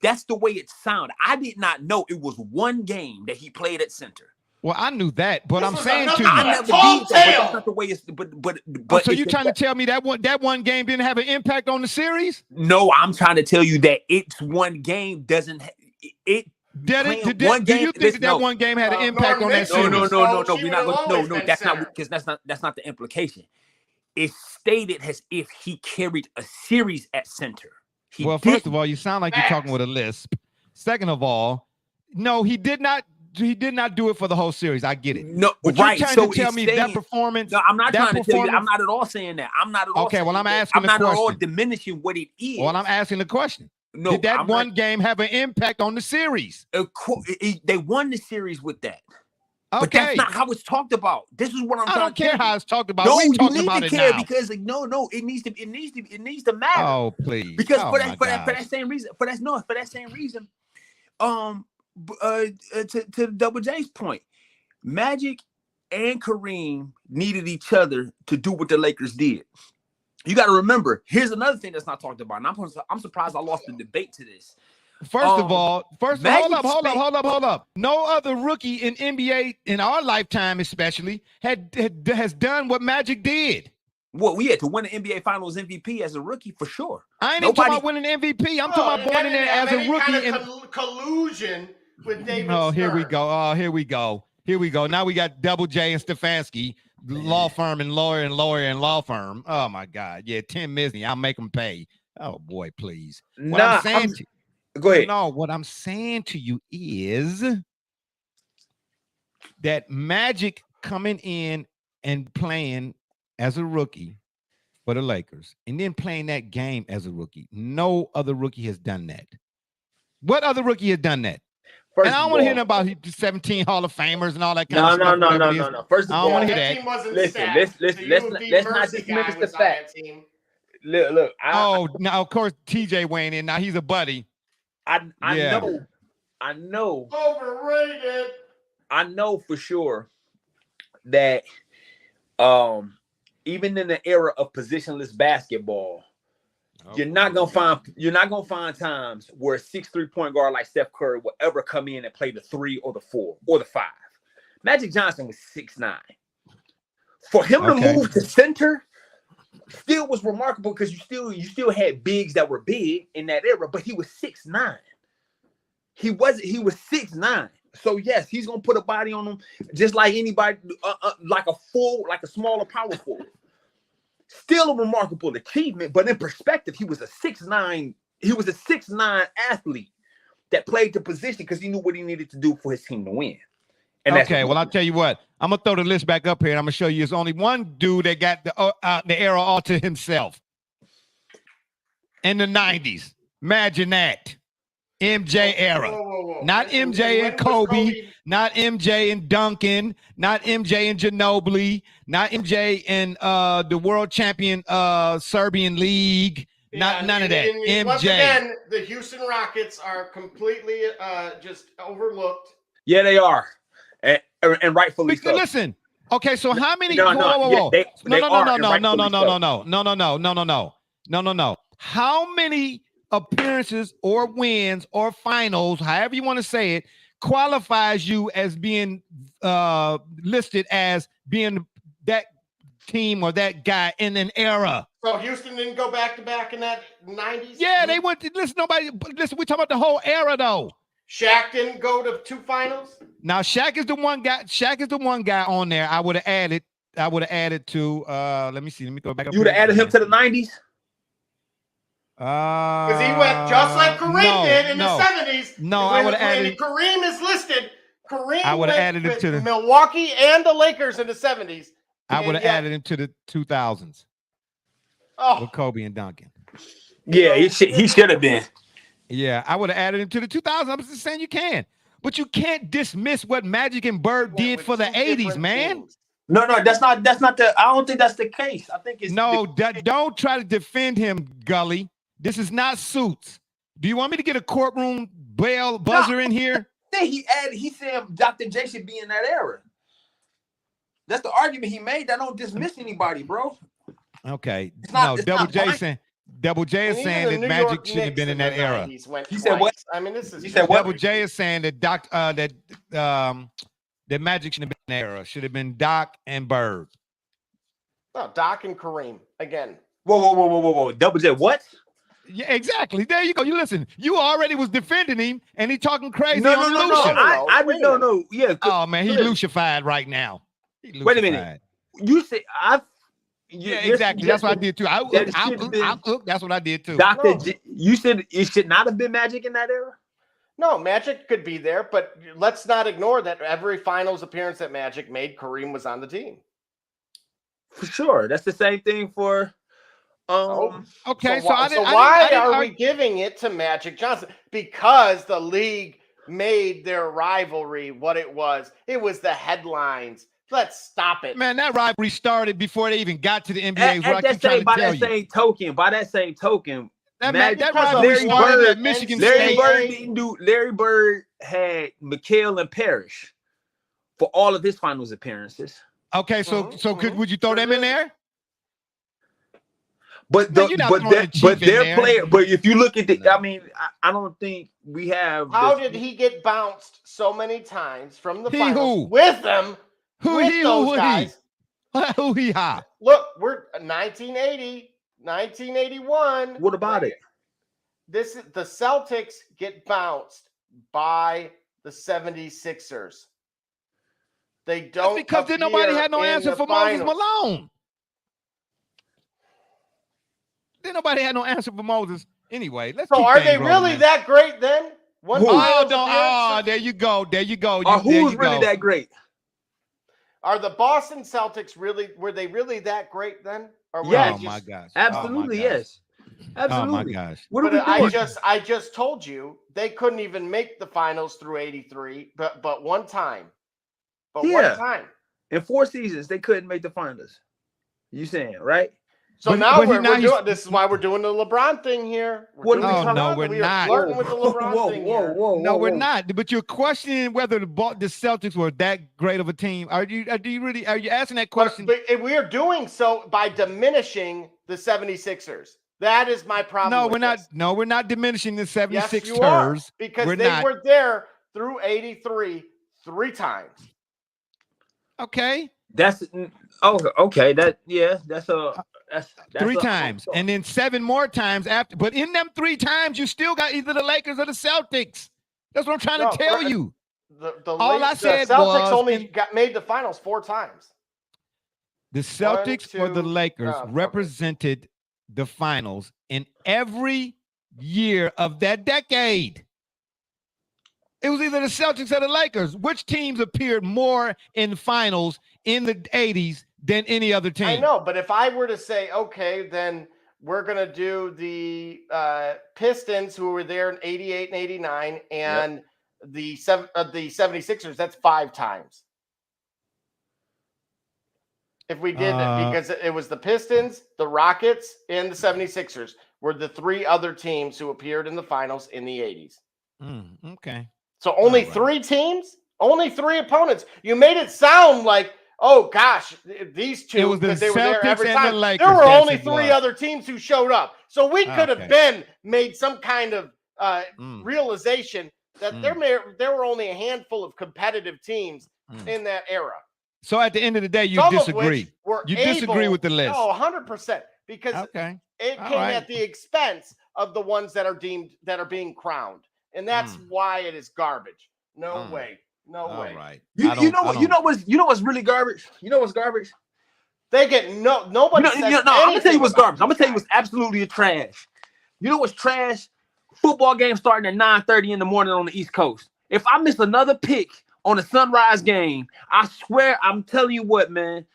that's the way it sounded. I did not know it was 1 game that he played at center. Well, I knew that, but I'm saying to you, I never did that, but that's not the way it's. But so you're trying to tell me that one game didn't have an impact on the series? No, I'm trying to tell you that it's 1 game doesn't. Do you think that one game had an impact on that series? No. We're not going. No. That's not because that's not the implication. It's stated as if he carried a series at center. First of all, you sound like you're talking with a lisp. Second of all, no, he did not. He did not do it for the whole series. I get it. No, but right. You're trying to tell me that performance. No, I'm not trying to tell you. I'm not at all saying that. I'm not at all. Okay, well, I'm asking. I'm not at all diminishing what it is. Well, I'm asking the question. No, Did that one game have an impact on the series? They won the series with that. Okay. But that's not how it's talked about. This is what I'm trying to don't care tell you. how it's talked about. No, We you talking need about to it care now. because it needs to matter. Oh, please. Because oh, for that same reason, to Double J's point, Magic and Kareem needed each other to do what the Lakers did. You got to remember, here's another thing that's not talked about. And I'm surprised I lost the debate to this. First of all, hold up. No other rookie in NBA in our lifetime, especially, has done what Magic did. Well, yeah, to win the NBA Finals MVP as a rookie for sure. I ain't even talking about winning MVP. I'm talking about going in there as a rookie and collusion with David. Oh, here we go. Oh, here we go. Here we go. Now we got Double J and Stefanski, law firm and lawyer and law firm. Oh my God. Yeah, Tim Misney. I'll make them pay. Oh boy, please. What I'm saying go ahead. No, what I'm saying to you is that Magic coming in and playing as a rookie for the Lakers and then playing that game as a rookie. No other rookie has done that. What other rookie has done that? And I don't want to hear about 17 Hall of Famers and all that kind of stuff. No. First of all, I don't want to hear that. Team wasn't Let's not dismiss the fact. Look. Now of course TJ weighing in. Now he's a buddy. I know. Overrated. I know for sure that even in the era of positionless basketball, you're not gonna find times where a 6'3" point guard like Steph Curry will ever come in and play the 3 or the 4 or the 5. Magic Johnson was 6'9". For him to move to center still was remarkable because you still had bigs that were big in that era, but he was 6'9". He was 6'9". So yes, he's gonna put a body on him just like anybody, like a smaller power forward. Still a remarkable achievement, but in perspective, he was a 6'9". He was a 6'9" athlete that played the position because he knew what he needed to do for his team to win. And well, I'll tell you what. I'm gonna throw the list back up here, and I'm gonna show you. There's only one dude that got the era all to himself in the '90s. Imagine that. MJ era. Whoa. Not MJ and Kobe, not MJ and Duncan, not MJ and Ginobili, not MJ and the world champion Serbian League, none of that. MJ. Once again, the Houston Rockets are completely just overlooked. Yeah, they are. And rightfully so. Listen. Okay, so how many No. How many appearances or wins or finals, however you want to say it, qualifies you as being listed as being that team or that guy in an era? So Houston didn't go back-to-back in that 90s? Yeah, they went to, listen, we talking about the whole era though. Shaq didn't go to 2 finals? Now Shaq is the one guy on there. I would have added to let me go back up. You would have added him to the 90s? Because he went just like Kareem did in the 70s. No, I would have added. Kareem is listed. I would have added him to the Milwaukee and the Lakers in the 70s. I would have added him to the 2000s. Oh, with Kobe and Duncan. Yeah, he should have been. Yeah, I would have added him to the 2000s. I'm just saying you can, but you can't dismiss what Magic and Bird did for the 80s, man. Teams. No, that's not the. I don't think that's the case. I think it's don't try to defend him, Gully. This is not Suits. Do you want me to get a courtroom bell buzzer in here? He said Dr. J should be in that era. That's the argument he made. That don't dismiss anybody, bro. Okay. Double J is saying that Magic shouldn't have been in that era. He said what? I mean, this is. He said what? Double J is saying that that Magic shouldn't have been in that era. Should have been Doc and Bird. No, Doc and Kareem again. Whoa. Double J, what? Yeah, exactly. There you go. You listen. You already was defending him, and he talking crazy. No. Yeah. Oh man, he Lucified right now. Wait a minute. You said Yeah, exactly. That's what I did too. That's what I did too. You said it should not have been Magic in that era? No, Magic could be there, but let's not ignore that every finals appearance that Magic made, Kareem was on the team. For sure. That's the same thing for Okay, so why are we giving it to Magic Johnson? Because the league made their rivalry what it was. It was the headlines. Let's stop it. Man, that rivalry started before they even got to the NBA. By that same token, Larry Bird had McHale and Parrish for all of his finals appearances. Okay, would you throw them in there? But their player. But if you look at I don't think we have. How did he get bounced so many times from the finals with them? Who guys? Who he ha? Look, we're 1980, 1981. What about it? The Celtics get bounced by the 76ers. They don't. That's because then nobody had no answer for Moses Malone. Then nobody had no answer for Moses. Anyway, are they really that great then? There you go. Who's really that great? Are the Boston Celtics were they really that great then? Yes. Oh my gosh. Absolutely, yes. Absolutely. Oh my gosh. What are we doing? I just told you they couldn't even make the finals through 83, but one time. One time. In 4 seasons, they couldn't make the finals. You saying, right? So this is why we're doing the LeBron thing here. We're not. Flirting with the LeBron thing here. No, we're not. But you're questioning whether the Celtics were that great of a team. Are you asking that question? But we are doing so by diminishing the 76ers. That is my problem. No, we're not. No, we're not diminishing the 76ers. Yes, you are, because they were there through 83 3 times. Okay. That's okay. That's 3 times, and then 7 more times after. But in them 3 times, you still got either the Lakers or the Celtics. That's what I'm trying to tell you. The Celtics only made the finals 4 times. The Celtics or the Lakers represented the finals in every year of that decade. It was either the Celtics or the Lakers. Which teams appeared more in finals in the 80s than any other team? I know, but if I were to say, okay, then we're going to do the Pistons, who were there in 88 and 89, and the 76ers, that's 5 times. If we did that, because it was the Pistons, the Rockets, and the 76ers were the 3 other teams who appeared in the finals in the 80s. Okay. So only 3 teams? Only 3 opponents. You made it sound like, oh gosh, these 2, because they were there every time. There were only 3 other teams who showed up. So we could have made some kind of realization that there were only a handful of competitive teams in that era. So at the end of the day, you disagree. You disagree with the list. Oh, 100%. Because it came at the expense of the ones that are being crowned. And that's why it is garbage. No way. No way. Right. You know what's really garbage? You know what's garbage? They get nobody. I'm gonna tell you what's garbage. I'm gonna tell you what's absolutely trash. You know what's trash? Football game starting at 9:30 in the morning on the East Coast. If I miss another pick on a sunrise game, I swear, I'm telling you what, man.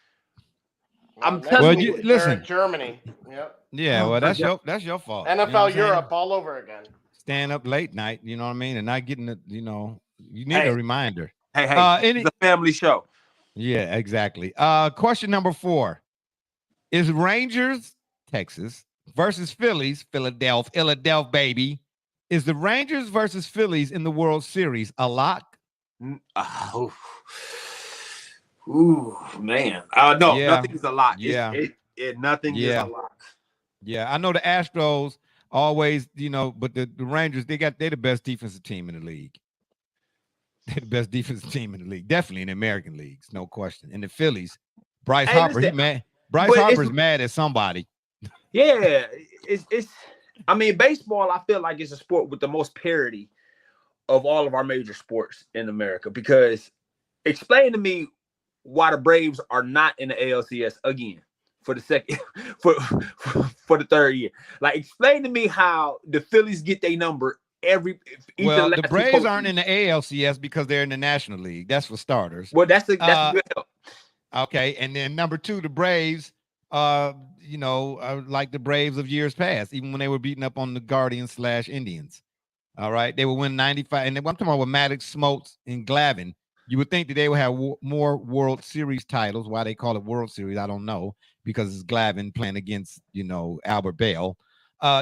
I'm telling you. Listen, Germany. Yep. Yeah. Well, that's your fault. NFL Europe all over again. Staying up late night, you know what I mean, and not getting it. You need a reminder. Hey, it's a family show. Yeah, exactly. Question number 4 is Rangers, Texas versus Phillies, Philadelphia, baby. Is the Rangers versus Phillies in the World Series a lock? Ooh, man. No, nothing is a lock. Yeah. Nothing is a lock. Yeah, I know the Astros always, but the Rangers, they're the best defensive team in the league. They're the best defensive team in the league, definitely in the American leagues, no question. And the Phillies, Bryce Harper, he's mad. Bryce Harper's mad at somebody. Yeah, it's. I mean, baseball, I feel like it's a sport with the most parity of all of our major sports in America. Because explain to me why the Braves are not in the ALCS again for the second for the 3rd year. Like, explain to me how the Phillies get their number the Braves aren't in the ALCS because they're in the National League. That's for starters. Well, that's a good help. Okay, and then number 2, the Braves like the Braves of years past, even when they were beating up on the Guardians / Indians. All right. They would win 95. And I'm talking about with Maddox, Smoltz, and Glavine. You would think that they would have more World Series titles. Why they call it World Series, I don't know, because it's Glavine playing against, Albert Bell.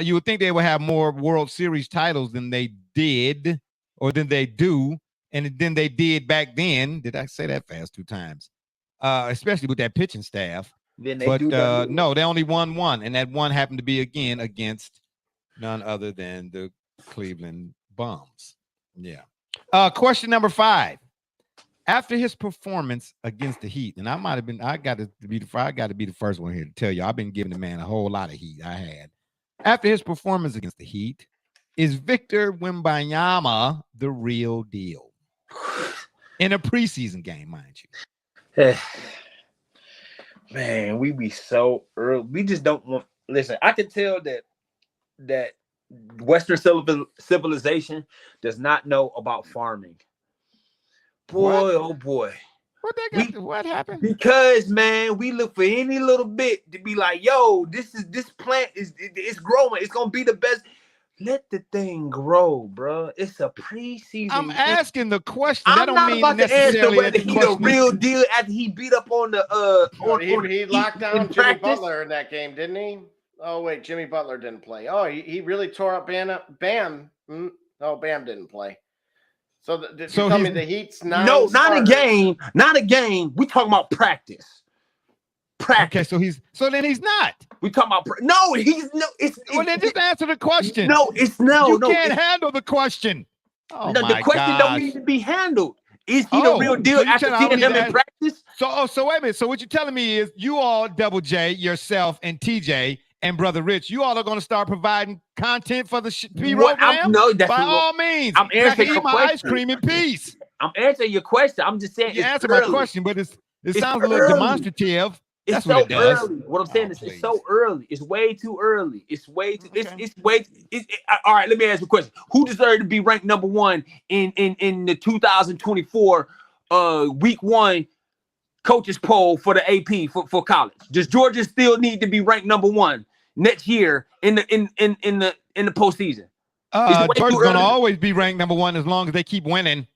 You would think they would have more World Series titles than they did or than they do. And then they did back then. Did I say that fast 2 times? Especially with that pitching staff. Then they But do that. no, they only won one. And that one happened to be again against none other than the Cleveland Bums. Yeah. Question number 5. After his performance against the Heat, and I got to be the first one here to tell you, I've been giving the man a whole lot of heat. I had. After his performance against the Heat, is Victor Wembanyama the real deal? In a preseason game, mind you. Man, we be so early. We just don't want. Listen, I can tell that Western civilization does not know about farming. Boy, oh boy. What happened? Because, man, we look for any little bit to be like, yo, this plant it's growing. It's gonna be the best. Let the thing grow, bro. It's a preseason. I'm asking the question. I'm that don't not mean about to answer whether he's the real is... deal after he beat up on the he locked down Jimmy Butler in that game, didn't he? Oh wait, Jimmy Butler didn't play. Oh, he really tore up Bam. No, Bam didn't play. So did you tell me the Heat's not a game. Not a game. We talking about practice. Okay, so then he's not. We talking about no. He's no. Well, then just answer the question. No, it's no. You can't handle the question. Oh no, the question don't need to be handled. Is he the real deal after seeing him in practice? So wait a minute. So what you're telling me is you all, Double J, yourself, and TJ, and Brother Rich, you all are going to start providing content for the P-Roll program? No, that's by all means. I'm answering your my question. Ice cream in peace. I'm answering your question. I'm just saying. You answer my question, but it sounds a little demonstrative. It's so early. What I'm saying is it's so early. It's way too early. It's way too. All right. Let me ask you a question. Who deserved to be ranked number 1 in the 2024 week 1 coaches poll for the AP for college? Does Georgia still need to be ranked number 1 next year in the postseason? Georgia's gonna always be ranked number 1 as long as they keep winning.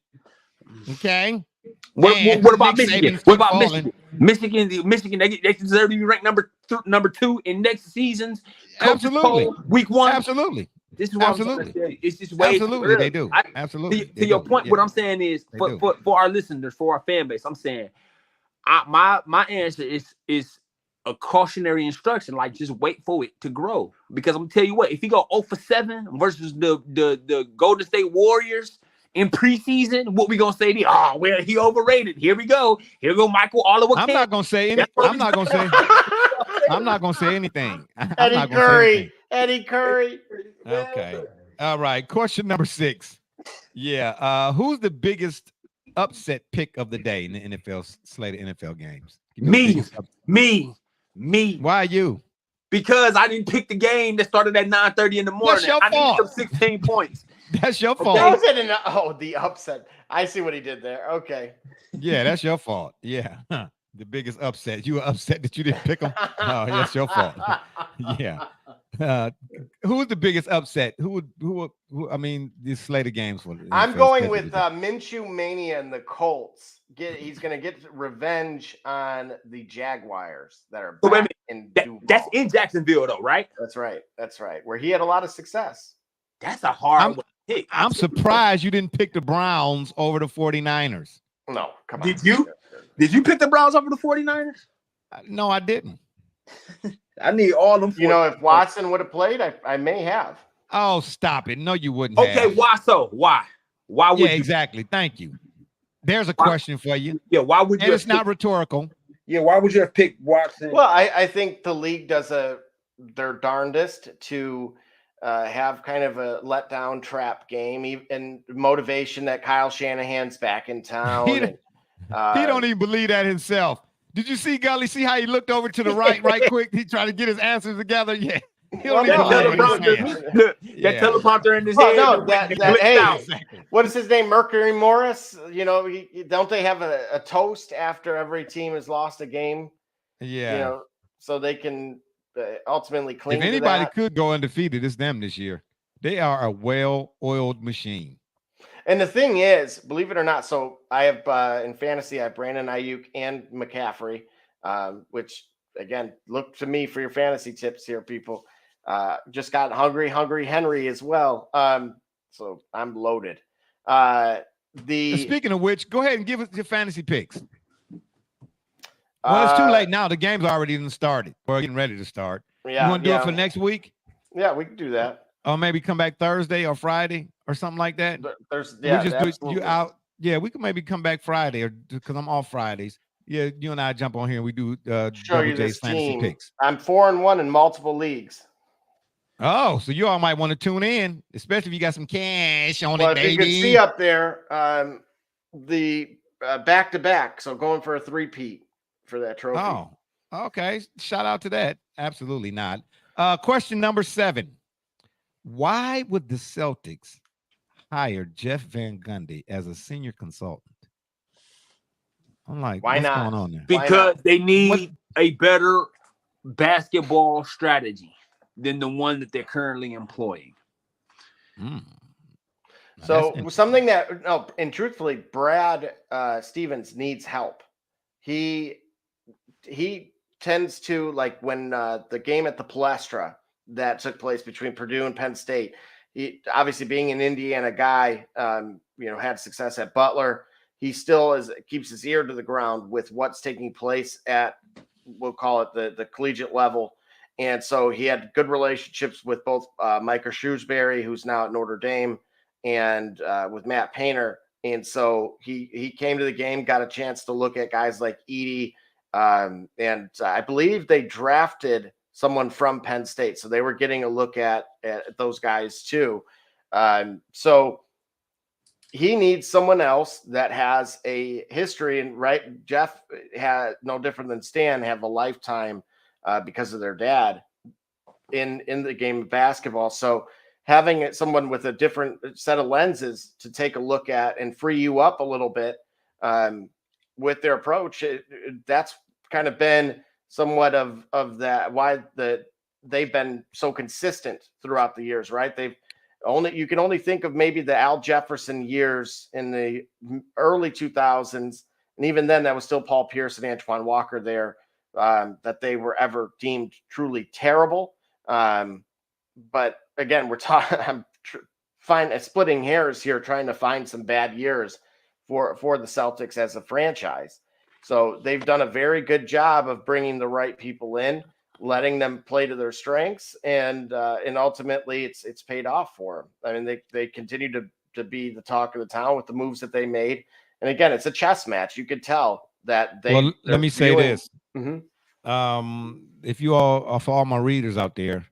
Okay. What about Michigan? What about Michigan? Michigan, they deserve to be ranked number 2 in next season's absolutely week 1. Absolutely. This is what absolutely. I'm saying. It's just way absolutely they do. Absolutely. To your point, what I'm saying is for our listeners, for our fan base, I'm saying my answer is a cautionary instruction, like just wait for it to grow. Because I'm gonna tell you what, if you go 0 for 7 versus the Golden State Warriors in preseason, what we gonna say? Well, he overrated. Here we go. Here go Michael Oliver. I'm not gonna say anything. I'm not gonna say anything. Eddie Curry. Okay. All right. Question number 6. Yeah. Who's the biggest upset pick of the day in the NFL slate of NFL games? Me. Why you? Because I didn't pick the game that started at 9:30 in the morning. That's your fault. I needed 16 points. That's your fault. The upset. I see what he did there. Okay. Yeah, that's your fault. Yeah. The biggest upset. You were upset that you didn't pick him. Oh, that's your fault. Yeah. Who's the biggest upset? Who I mean, these slate of games for. I'm going with Minshew Mania and the Colts. He's going to get revenge on the Jaguars that are back that's in Jacksonville, though, right? That's right. Where he had a lot of success. That's a hard pick. I'm surprised you didn't pick the Browns over the 49ers. No, come on. Did you? Did you pick the Browns over the 49ers? No, I didn't. I need all them. If Watson would have played, I may have. Oh, stop it. No, you wouldn't have. Okay, why so? Why would you? Exactly. Thank you. There's a question for you. Yeah, why would you? And it's not rhetorical. Yeah, why would you have picked Watson? Well, I think the league does their darndest to have kind of a letdown trap game and motivation that Kyle Shanahan's back in town. He don't even believe that himself. Did you see Gully? See how he looked over to the right quick? He tried to get his answers together. Yeah. That teleprompter in his head. No, what is his name? Mercury Morris. Don't they have a toast after every team has lost a game? Yeah. so they can ultimately cling If to anybody that. could go undefeated, it's them this year. They are a well-oiled machine. And the thing is, believe it or not, so I have in fantasy, I have Brandon Ayuk and McCaffrey, which again, look to me for your fantasy tips here, people. Just got hungry Henry as well. So I'm loaded. Speaking of which, go ahead and give us your fantasy picks. Well, it's too late now. The game's already started. We're getting ready to start. Yeah, you want to do it for next week? Yeah, we can do that. Or maybe come back Thursday or Friday or something like that. Yeah, we just do you out. Yeah, we can maybe come back Friday or because I'm off Fridays. Yeah, you and I jump on here and we do Double J's fantasy picks. I'm 4-1 in multiple leagues. Oh, so you all might want to tune in, especially if you got some cash on it, baby. You can see up there the back-to-back. So going for a three-peat for that trophy. Oh, okay. Shout out to that. Absolutely not. Question number 7. Why would the Celtics hire Jeff Van Gundy as a senior consultant? I'm like, what's going on there? Because they need a better basketball strategy than the one that they're currently employing. So something that, and truthfully, Brad Stevens needs help. He tends to, like when the game at the Palestra that took place between Purdue and Penn State, he obviously being an Indiana guy, had success at Butler. He still keeps his ear to the ground with what's taking place at, we'll call it the collegiate level. And so he had good relationships with both Micah Shrewsbury, who's now at Notre Dame, and with Matt Painter. And so he came to the game, got a chance to look at guys like Edey. And I believe they drafted someone from Penn State. So they were getting a look at those guys too. So he needs someone else that has a history, and right, Jeff had no different than Stan, have a lifetime because of their dad in the game of basketball. So having someone with a different set of lenses to take a look at and free you up a little bit with their approach, that's kind of been somewhat of that, why they've been so consistent throughout the years, right? You can only think of maybe the Al Jefferson years in the early 2000s. And even then that was still Paul Pierce and Antoine Walker there, that they were ever deemed truly terrible. But again, I'm splitting hairs here, trying to find some bad years for the Celtics as a franchise. So they've done a very good job of bringing the right people in, letting them play to their strengths, and ultimately it's paid off for them. I mean, they continue to be the talk of the town with the moves that they made. And again, it's a chess match. You could tell that they. Well, let me say this. Mm-hmm. If you all, for all my readers out there,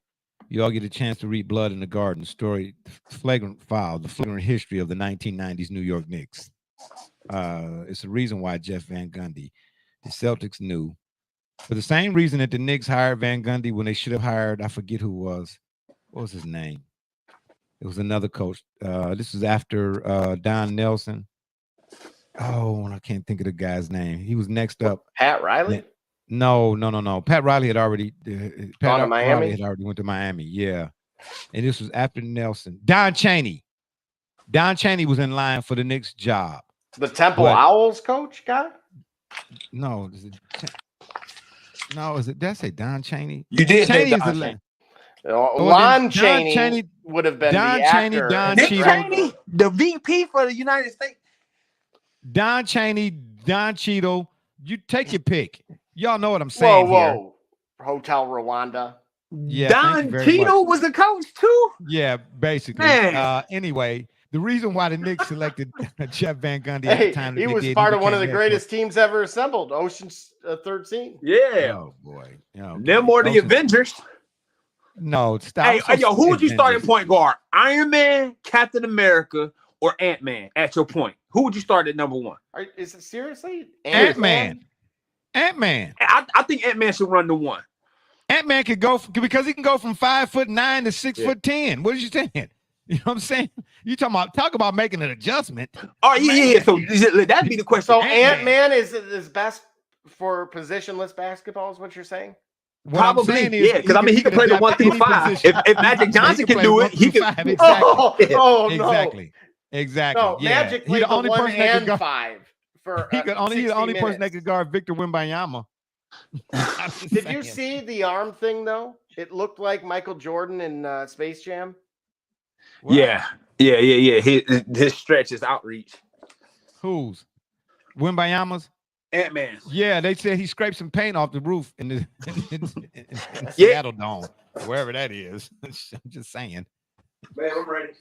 you all get a chance to read Blood in the Garden story, the flagrant history of the 1990s New York Knicks. It's the reason why Jeff Van Gundy, the Celtics knew, for the same reason that the Knicks hired Van Gundy when they should have hired, I forget who was. What was his name? It was another coach. This was after Don Nelson. Oh, I can't think of the guy's name. He was next up. Pat Riley? No. Pat Riley had already gone to Miami. Riley had already went to Miami. Yeah, and this was after Nelson. Don Chaney. Don Chaney was in line for the Knicks job. The Temple Owls coach guy? No, did I say Don Chaney? You did Chaney say is Don the Chaney. Lon Chaney would have been Don the actor. Don Dick Cheadle. Cheney, the VP for the United States. Don Chaney, Don Cheadle. You take your pick. Y'all know what I'm saying. Whoa. Hotel Rwanda. Yeah, Don Cheadle was the coach too? Yeah, basically. Man. Anyway, the reason why the Knicks selected Jeff Van Gundy at the time he was part of one of the greatest teams ever assembled, Ocean's 13. Yeah. Oh boy. They're more the Avengers. No, stop. Hey, who would you start at point guard? Iron Man, Captain America, or Ant-Man at your point? Who would you start at number 1? Is it seriously? Ant-Man. I think Ant-Man should run the 1. Ant-Man could go because he can go from 5'9" to 6'10". What are you saying? You know what I'm saying? You talk about making an adjustment. Oh, yeah. So that'd be the question. So Ant-Man is best for positionless basketball, is what you're saying? What I'm Probably, saying is, yeah, because I mean, he can play the 1 through 5. If Magic Johnson can do it, he can. Exactly. Oh, no. Exactly. No, Yeah. Magic He played the the only 1 person that could and guard. 5 for He's the only 60 person that minutes. could guard Victor Wembanyama. Did you see the arm thing though? It looked like Michael Jordan in Space Jam. What? Yeah. His stretch, his outreach. Whose? Wembanyama's? Ant-Man. Yeah, they said he scraped some paint off the roof in the Seattle Dome, wherever that is. I'm just saying. Man, I'm ready.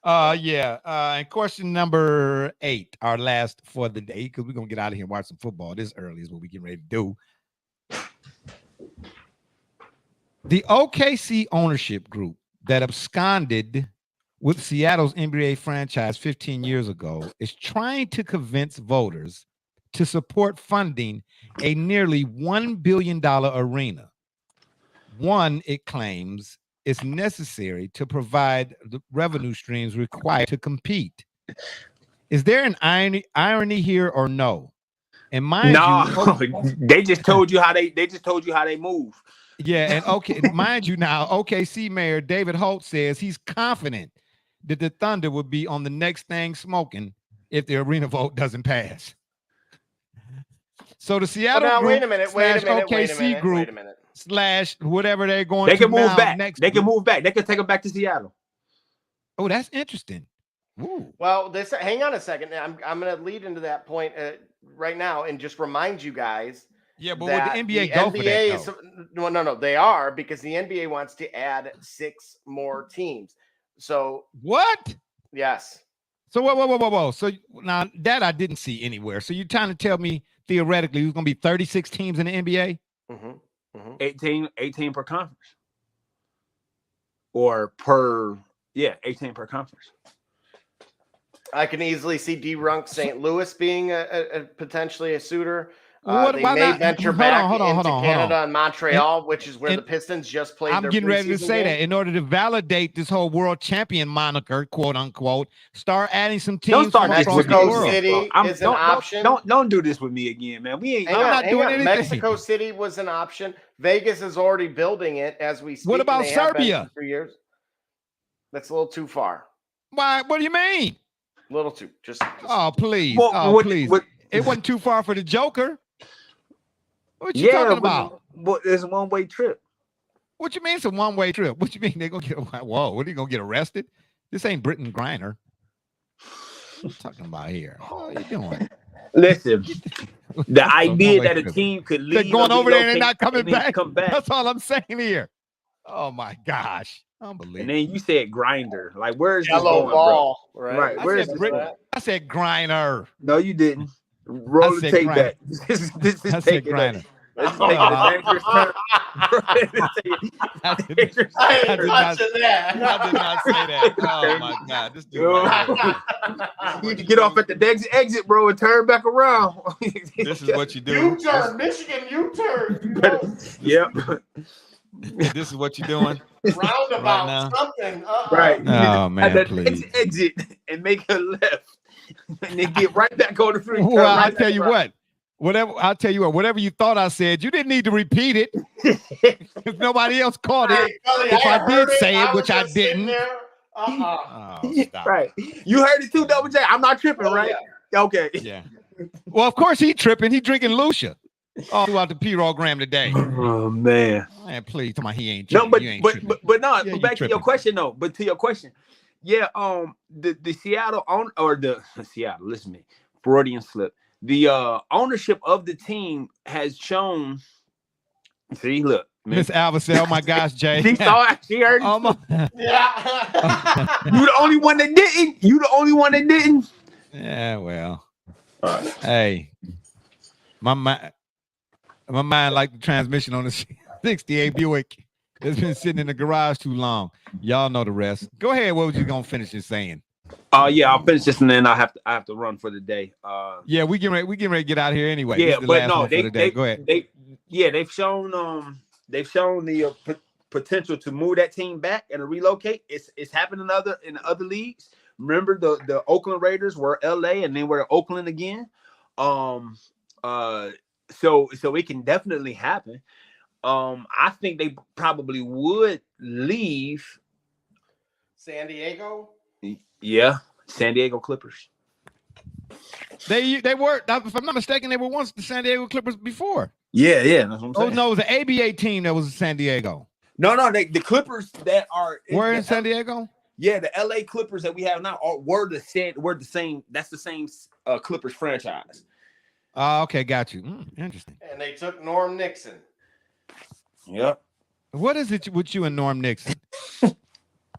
And question number 8, our last for the day, because we're gonna get out of here and watch some football. This early is what we get ready to do. The OKC ownership group that absconded with Seattle's NBA franchise 15 years ago is trying to convince voters to support funding a nearly $1 billion arena. One, it claims, is necessary to provide the revenue streams required to compete. Is there an irony here or no? And mind you, they just told you how they move. Yeah, and okay, mind you now, OKC Mayor David Holt says he's confident that the Thunder will be on the next thing smoking if the arena vote doesn't pass. So the Seattle group wait a minute, OKC group / whatever they're going they to can move back. They can move back. They can take them back to Seattle. Oh, that's interesting. Ooh. Well, hang on a second. I'm going to lead into that point right now and just remind you guys. Yeah, but would the NBA go for that? No, they are, because the NBA wants to add 6 more teams. So what? Yes. So whoa. So now that I didn't see anywhere. So you're trying to tell me theoretically there's going to be 36 teams in the NBA? Mm-hmm. 18 per conference. Or per 18 per conference. I can easily see D-Runk St. Louis being a potentially a suitor. They may venture back into Canada and Montreal, which is where the Pistons just played. I'm getting ready to say that in order to validate this whole world champion moniker, quote unquote, start adding some teams from across the world. Mexico City is an option. Don't do this with me again, man. I'm not doing anything. Mexico City was an option. Vegas is already building it as we speak. What about Serbia? For years. That's a little too far. Why? What do you mean? A little too. Just. Oh, please. Please. It wasn't too far for the Joker. What you talking about? But it's a one-way trip. What you mean it's a one-way trip? What you mean they're gonna get whoa? What are you gonna get arrested? This ain't Britton Griner. What you talking about here? What are you doing? Listen, the idea that a team could leave, they're going over there and they're not coming back. Come back. That's all I'm saying here. Oh my gosh. Unbelievable. And then you said grinder. Like, where's yellow this going, ball? Bro? Right. Where's this? I said Griner. No, you didn't. Roll the tape back. This is taking Griner. This is taking a dangerous turn. I did not say that. Oh my God. This dude. You need to get off at the exit, bro, and turn back around. This is what you do. U-turn, Michigan U-turn. Yep. This is what you're doing. Roundabout, something. Right. Oh man, please. Exit and make a left. And then get right back on the free. Well, I'll tell you what. Whatever you thought I said, you didn't need to repeat it. If nobody else caught it. If I did say it, which I didn't. Oh, right. You heard it too, Double J. I'm not tripping, right? Yeah. Okay. Yeah. Well, of course he tripping. He drinking Lucia all throughout the program today. Oh man. Man, please, come on, he ain't tripping. No, back to your question though. But to your question, yeah, the Seattle Seattle, listen to me, Freudian slip. The ownership of the team has shown. See, look, Miss Alva said, "Oh my gosh, Jay." She saw it. She heard it. Yeah. You the only one that didn't. Yeah, well. Hey, my mind like the transmission on the 68 Buick. It's been sitting in the garage too long. Y'all know the rest. Go ahead. What was you gonna finish this saying? Yeah, I'll finish this and then I have to run for the day. Yeah, we getting ready to get out of here anyway. Yeah, but no, go ahead. They've shown the potential to move that team back and to relocate. It's happened in other leagues. Remember the Oakland Raiders were LA and then we're Oakland again. So it can definitely happen. I think they probably would leave. San Diego? Yeah, San Diego Clippers. They were, if I'm not mistaken, they were once the San Diego Clippers before. Yeah, that's what I'm saying. Oh no, it was the ABA team that was in San Diego. No, the Clippers that are were in San Diego. Yeah, the LA Clippers that we have now were the same. That's the same Clippers franchise. Okay, got you. Interesting. And they took Norm Nixon. Yep. What is it with you and Norm Nixon?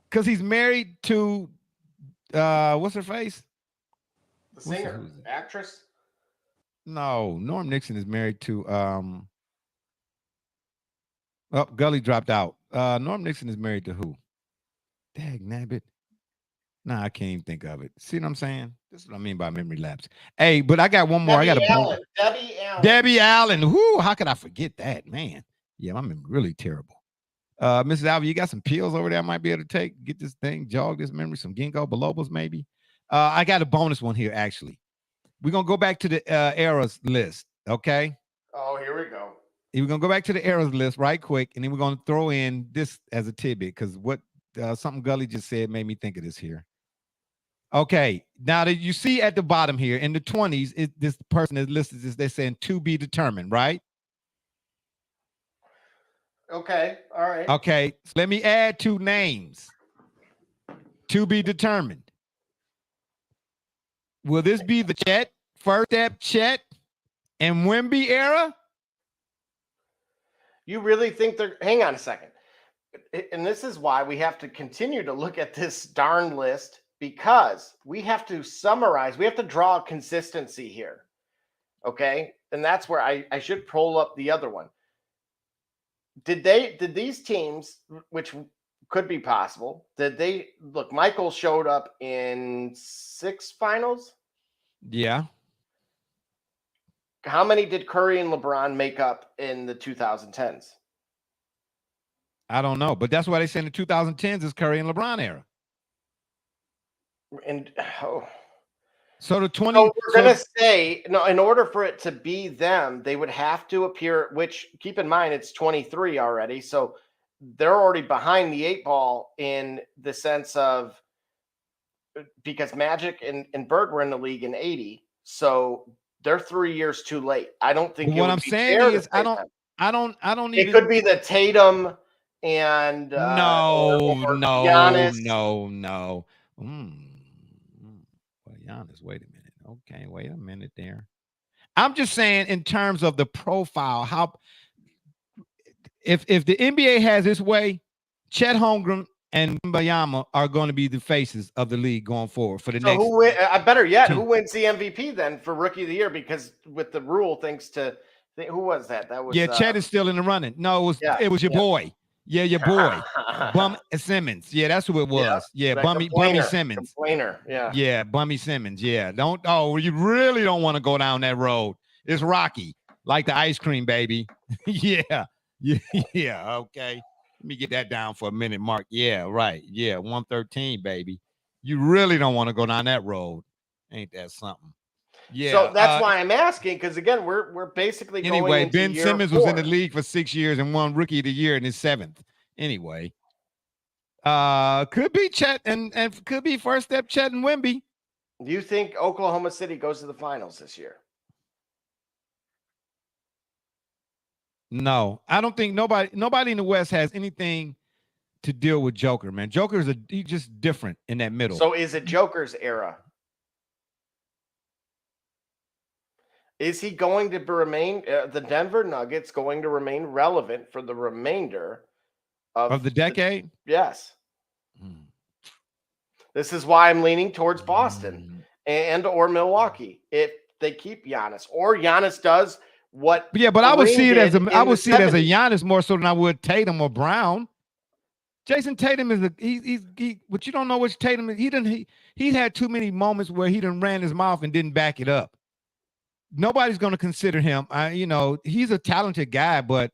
Because he's married to what's her face? The singer, actress. No, Norm Nixon is married to oh, Gully dropped out. Norm Nixon is married to who? Dag nabbit. Nah, I can't even think of it. See what I'm saying? This is what I mean by memory lapse. Hey, but I got one more. Debbie I got Allen. Debbie Allen. Debbie Allen. Whoo, how could I forget that, man? Yeah, my memory really terrible. Mrs. Alva, you got some pills over there I might be able to take, get this thing, jog this memory, some ginkgo bilobas maybe. I got a bonus one here, actually. We're going to go back to the eras list, okay? Oh, here we go. We're going to go back to the eras list right quick, and then we're going to throw in this as a tidbit, because what something Gully just said made me think of this here. Okay, now that you see at the bottom here, in the 20s, this person is listed as they're saying to be determined, right? Okay, all right. Okay, so let me add 2 names. To be determined. Will this be the Chet, first step Chet, and Wemby era? You really think they're... Hang on a second. And this is why we have to continue to look at this darn list, because we have to summarize. We have to draw consistency here. Okay? And that's where I should pull up the other one. Did these teams, which could be possible, look, Michael showed up in 6 finals? Yeah. How many did Curry and LeBron make up in the 2010s? I don't know, but that's why they say in the 2010s is Curry and LeBron era. And so the 20. So we're gonna say no. In order for it to be them, they would have to appear. Which, keep in mind, it's 23 already, so they're already behind the 8 ball in the sense of, because Magic and Bird were in the league in 80, so they're 3 years too late. I don't think. What I'm saying is, I don't even. It could be the Tatum and no. Well, Giannis, wait a minute. Okay, wait a minute there. I'm just saying in terms of the profile, how if the NBA has its way, Chet Holmgren and Mbayama are going to be the faces of the league going forward for the next. Better yet, who wins the MVP then for Rookie of the Year? Because with the rule, who was that? That was Chet is still in the running. No, it was your boy. Yeah, your boy, Bum Simmons. Yeah, that's who it was. Yeah, Bummy Simmons. Complainer. Yeah, Bummy Simmons. Yeah, you really don't want to go down that road. It's rocky, like the ice cream, baby. Yeah. Okay, let me get that down for a minute, Mark. Yeah, right. Yeah, 113, baby. You really don't want to go down that road. Ain't that something? Yeah. So that's why I'm asking, because again, we're basically anyway. Going Ben Simmons was in the league for 6 years and won Rookie of the Year in his 7th. Anyway, could be Chet and could be first step Chet and Wemby. Do you think Oklahoma City goes to the finals this year? No, I don't think nobody in the West has anything to deal with Joker, man. He's just different in that middle. So is it Joker's era? Is he going to remain the Denver Nuggets going to remain relevant for the remainder of the decade? Yes. This is why I'm leaning towards Boston and or Milwaukee if they keep Giannis, or Giannis does what. Yeah, but I would see it as a Giannis more so than I would Tatum or Brown. Jason Tatum is but you don't know which Tatum is. He had too many moments where he done ran his mouth and didn't back it up. Nobody's going to consider him. He's a talented guy, but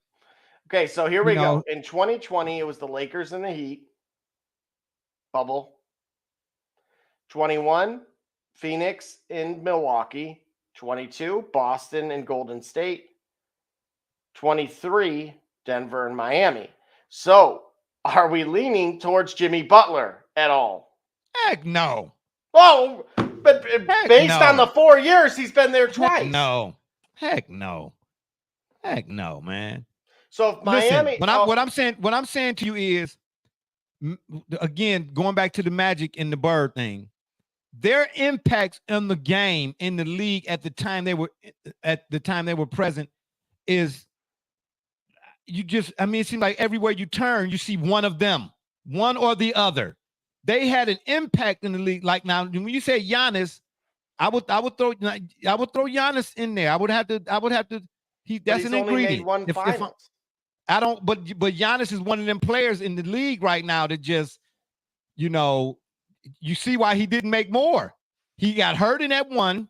okay. So here we go. In 2020, it was the Lakers and the Heat bubble. 21, Phoenix and Milwaukee. 22, Boston and Golden State. 23, Denver and Miami. So are we leaning towards Jimmy Butler at all? Heck no. Oh, but Heck based on no. the 4 years, he's been there twice. Heck no. Heck no. Heck no, man. So if Miami, listen, what I'm saying to you is, again, going back to the Magic and the Bird thing, their impacts on the game in the league at the time they were present is, it seems like everywhere you turn, you see one of them, one or the other. They had an impact in the league. Like now, when you say Giannis, I would throw Giannis in there. I would have to. That's an ingredient. Made one finals. But Giannis is one of them players in the league right now that just, you see why he didn't make more. He got hurt in that one.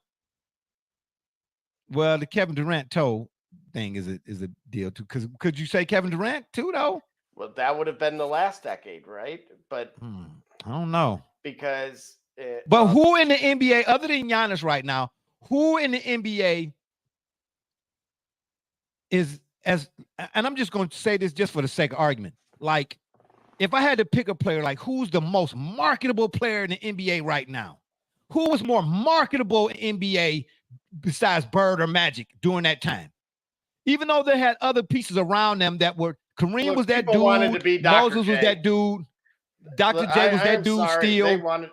Well, the Kevin Durant toe thing is a deal too. Because could you say Kevin Durant too, though? Well, that would have been the last decade, right? But I don't know. Because who in the NBA, other than Giannis right now, who in the NBA is and I'm just going to say this just for the sake of argument. Like, if I had to pick a player, like who's the most marketable player in the NBA right now? Who was more marketable in NBA besides Bird or Magic during that time? Even though they had other pieces around them that were, Kareem was that dude, Moses was that dude, Dr. J was that dude still.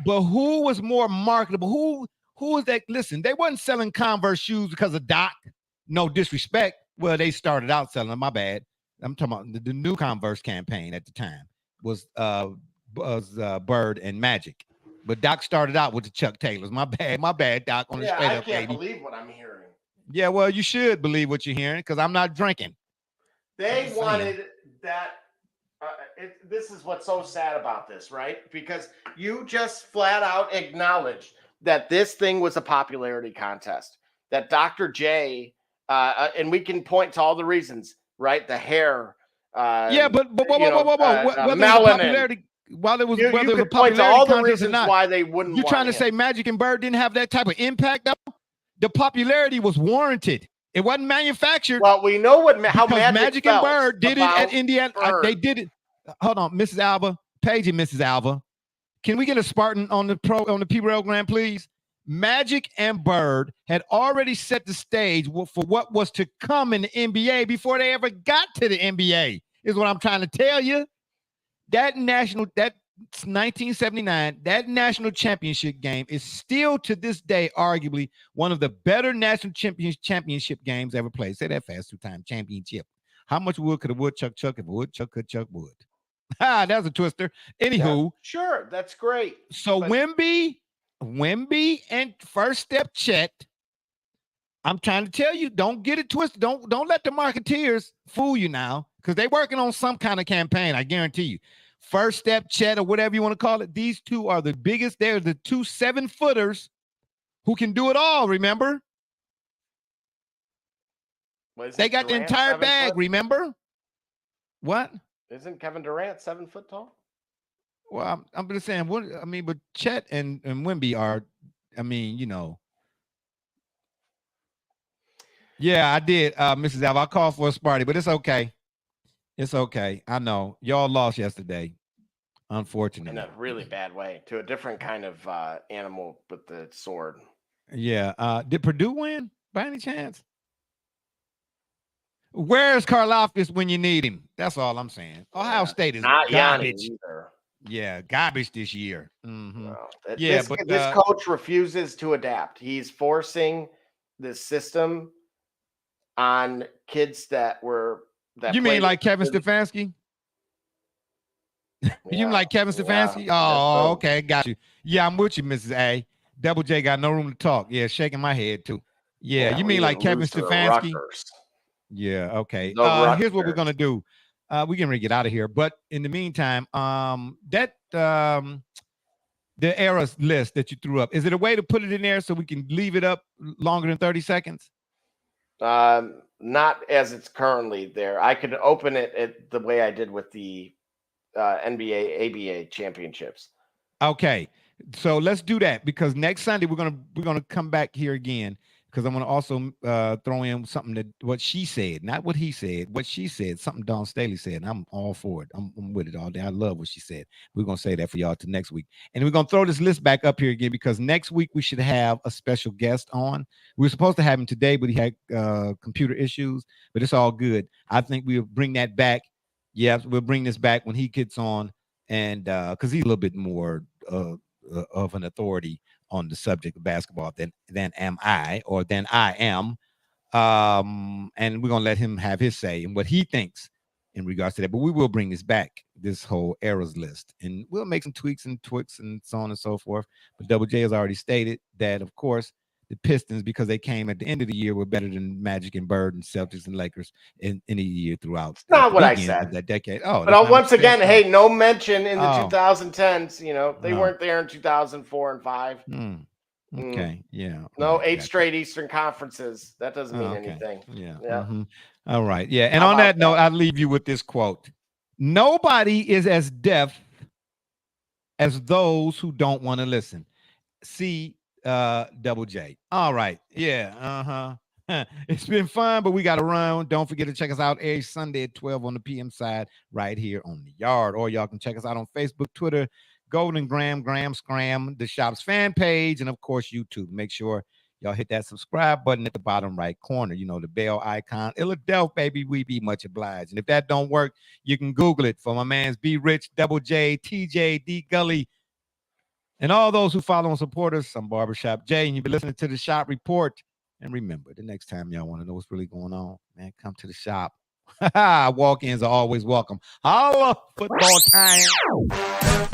But who was more marketable? Who was that? Listen, they wasn't selling Converse shoes because of Doc. No disrespect. Well, they started out selling them. My bad. I'm talking about the new Converse campaign at the time was Bird and Magic. But Doc started out with the Chuck Taylors. My bad, Doc. On the straight up, I can't believe what I'm hearing. Yeah, well, you should believe what you're hearing because I'm not drinking. They wanted that. This is what's so sad about this, right? Because you just flat out acknowledged that this thing was a popularity contest. That Dr. J, and we can point to all the reasons, right? The hair. Yeah, but whoa. Melanin. While it was you whether it was a could point to all the reasons not, why they wouldn't. You're trying to say Magic and Bird didn't have that type of impact, though? The popularity was warranted. It wasn't manufactured. Well, we know how Magic and Bird did it at Indiana. They did it. Hold on, Mrs. Alba, Paige and Mrs. Alba. Can we get a Spartan on the P-Railgram, please? Magic and Bird had already set the stage for what was to come in the NBA before they ever got to the NBA, is what I'm trying to tell you. That 1979, that national championship game is still to this day arguably one of the better national championship games ever played. Say that fast 2 times. Championship. How much wood could a woodchuck chuck if a woodchuck could chuck wood? That was a twister. Anywho. Yeah, sure, that's great. So Wemby and First Step Chet, I'm trying to tell you, don't get it twisted. Don't let the marketeers fool you now, because they're working on some kind of campaign, I guarantee you. First Step Chet or whatever you want to call it, these two are the biggest. They're the 2 7-footers who can do it all, remember? They got the entire bag, remember? What? Isn't Kevin Durant 7 foot tall? Well, I'm just saying, but Chet and Wemby are, Yeah, I did, Mrs. Alva. I called for a Sparty, but it's okay. It's okay. I know. Y'all lost yesterday, unfortunately. In a really bad way, to a different kind of animal with the sword. Yeah. Did Purdue win by any chance? Where's Karlaftis when you need him? That's all I'm saying. Ohio State is not garbage. Either. Yeah, garbage this year. Mm-hmm. Well, this coach refuses to adapt. He's forcing this system on kids that you mean like Kevin Stefanski? You mean like Kevin Stefanski? Oh, okay, got you. Yeah, I'm with you, Mrs. A. Double J got no room to talk. Yeah, shaking my head too. Yeah, you mean like Kevin Stefanski? Yeah, okay. Here's what we're gonna do. We're gonna get out of here, but in the meantime, the errors list that you threw up, is it a way to put it in there so we can leave it up longer than 30 seconds? Not as it's currently there. I could open it the way I did with the NBA ABA championships. Okay, so let's do that, because next Sunday we're gonna come back here again, because I'm going to also throw in something that what she said, not what he said, what she said, something Dawn Staley said. And I'm all for it. I'm with it all day. I love what she said. We're going to say that for y'all to next week. And we're going to throw this list back up here again because next week we should have a special guest on. We were supposed to have him today, but he had computer issues, but it's all good. I think we'll bring that back. Yeah, we'll bring this back when he gets on, and because he's a little bit more of an authority on the subject of basketball than am I, or than I am. And we're gonna let him have his say and what he thinks in regards to that. But we will bring this back, this whole errors list, and we'll make some tweaks and twicks and so on and so forth. But Double J has already stated that, of course, the Pistons, because they came at the end of the year, were better than Magic and Bird and Celtics and Lakers in any year throughout. It's not what I said. That decade. Oh, but once again, hey, no mention in the 2010s. You know, they weren't there in 2004 and 5. Okay, yeah. No, 8 straight Eastern conferences. That doesn't mean anything. Yeah. Yeah. All right. Yeah. And on that note, I'll leave you with this quote: "Nobody is as deaf as those who don't want to listen." See. Double J. All right. Yeah. It's been fun, but we got to run. Don't forget to check us out every Sunday at 12 on the PM side right here on the Yard. Or y'all can check us out on Facebook, Twitter, Golden Graham Scram, the shop's fan page, and of course YouTube. Make sure y'all hit that subscribe button at the bottom right corner. You know, the bell icon. Philadelphia, baby, we be much obliged. And if that don't work, you can Google it for my man's Be Rich, Double J, TJ, D Gully, and all those who follow and support us. I'm Barbershop Jay, and you've been listening to the Shop Report. And remember, the next time y'all want to know what's really going on, man, come to the shop. Walk-ins are always welcome. Holla, football time.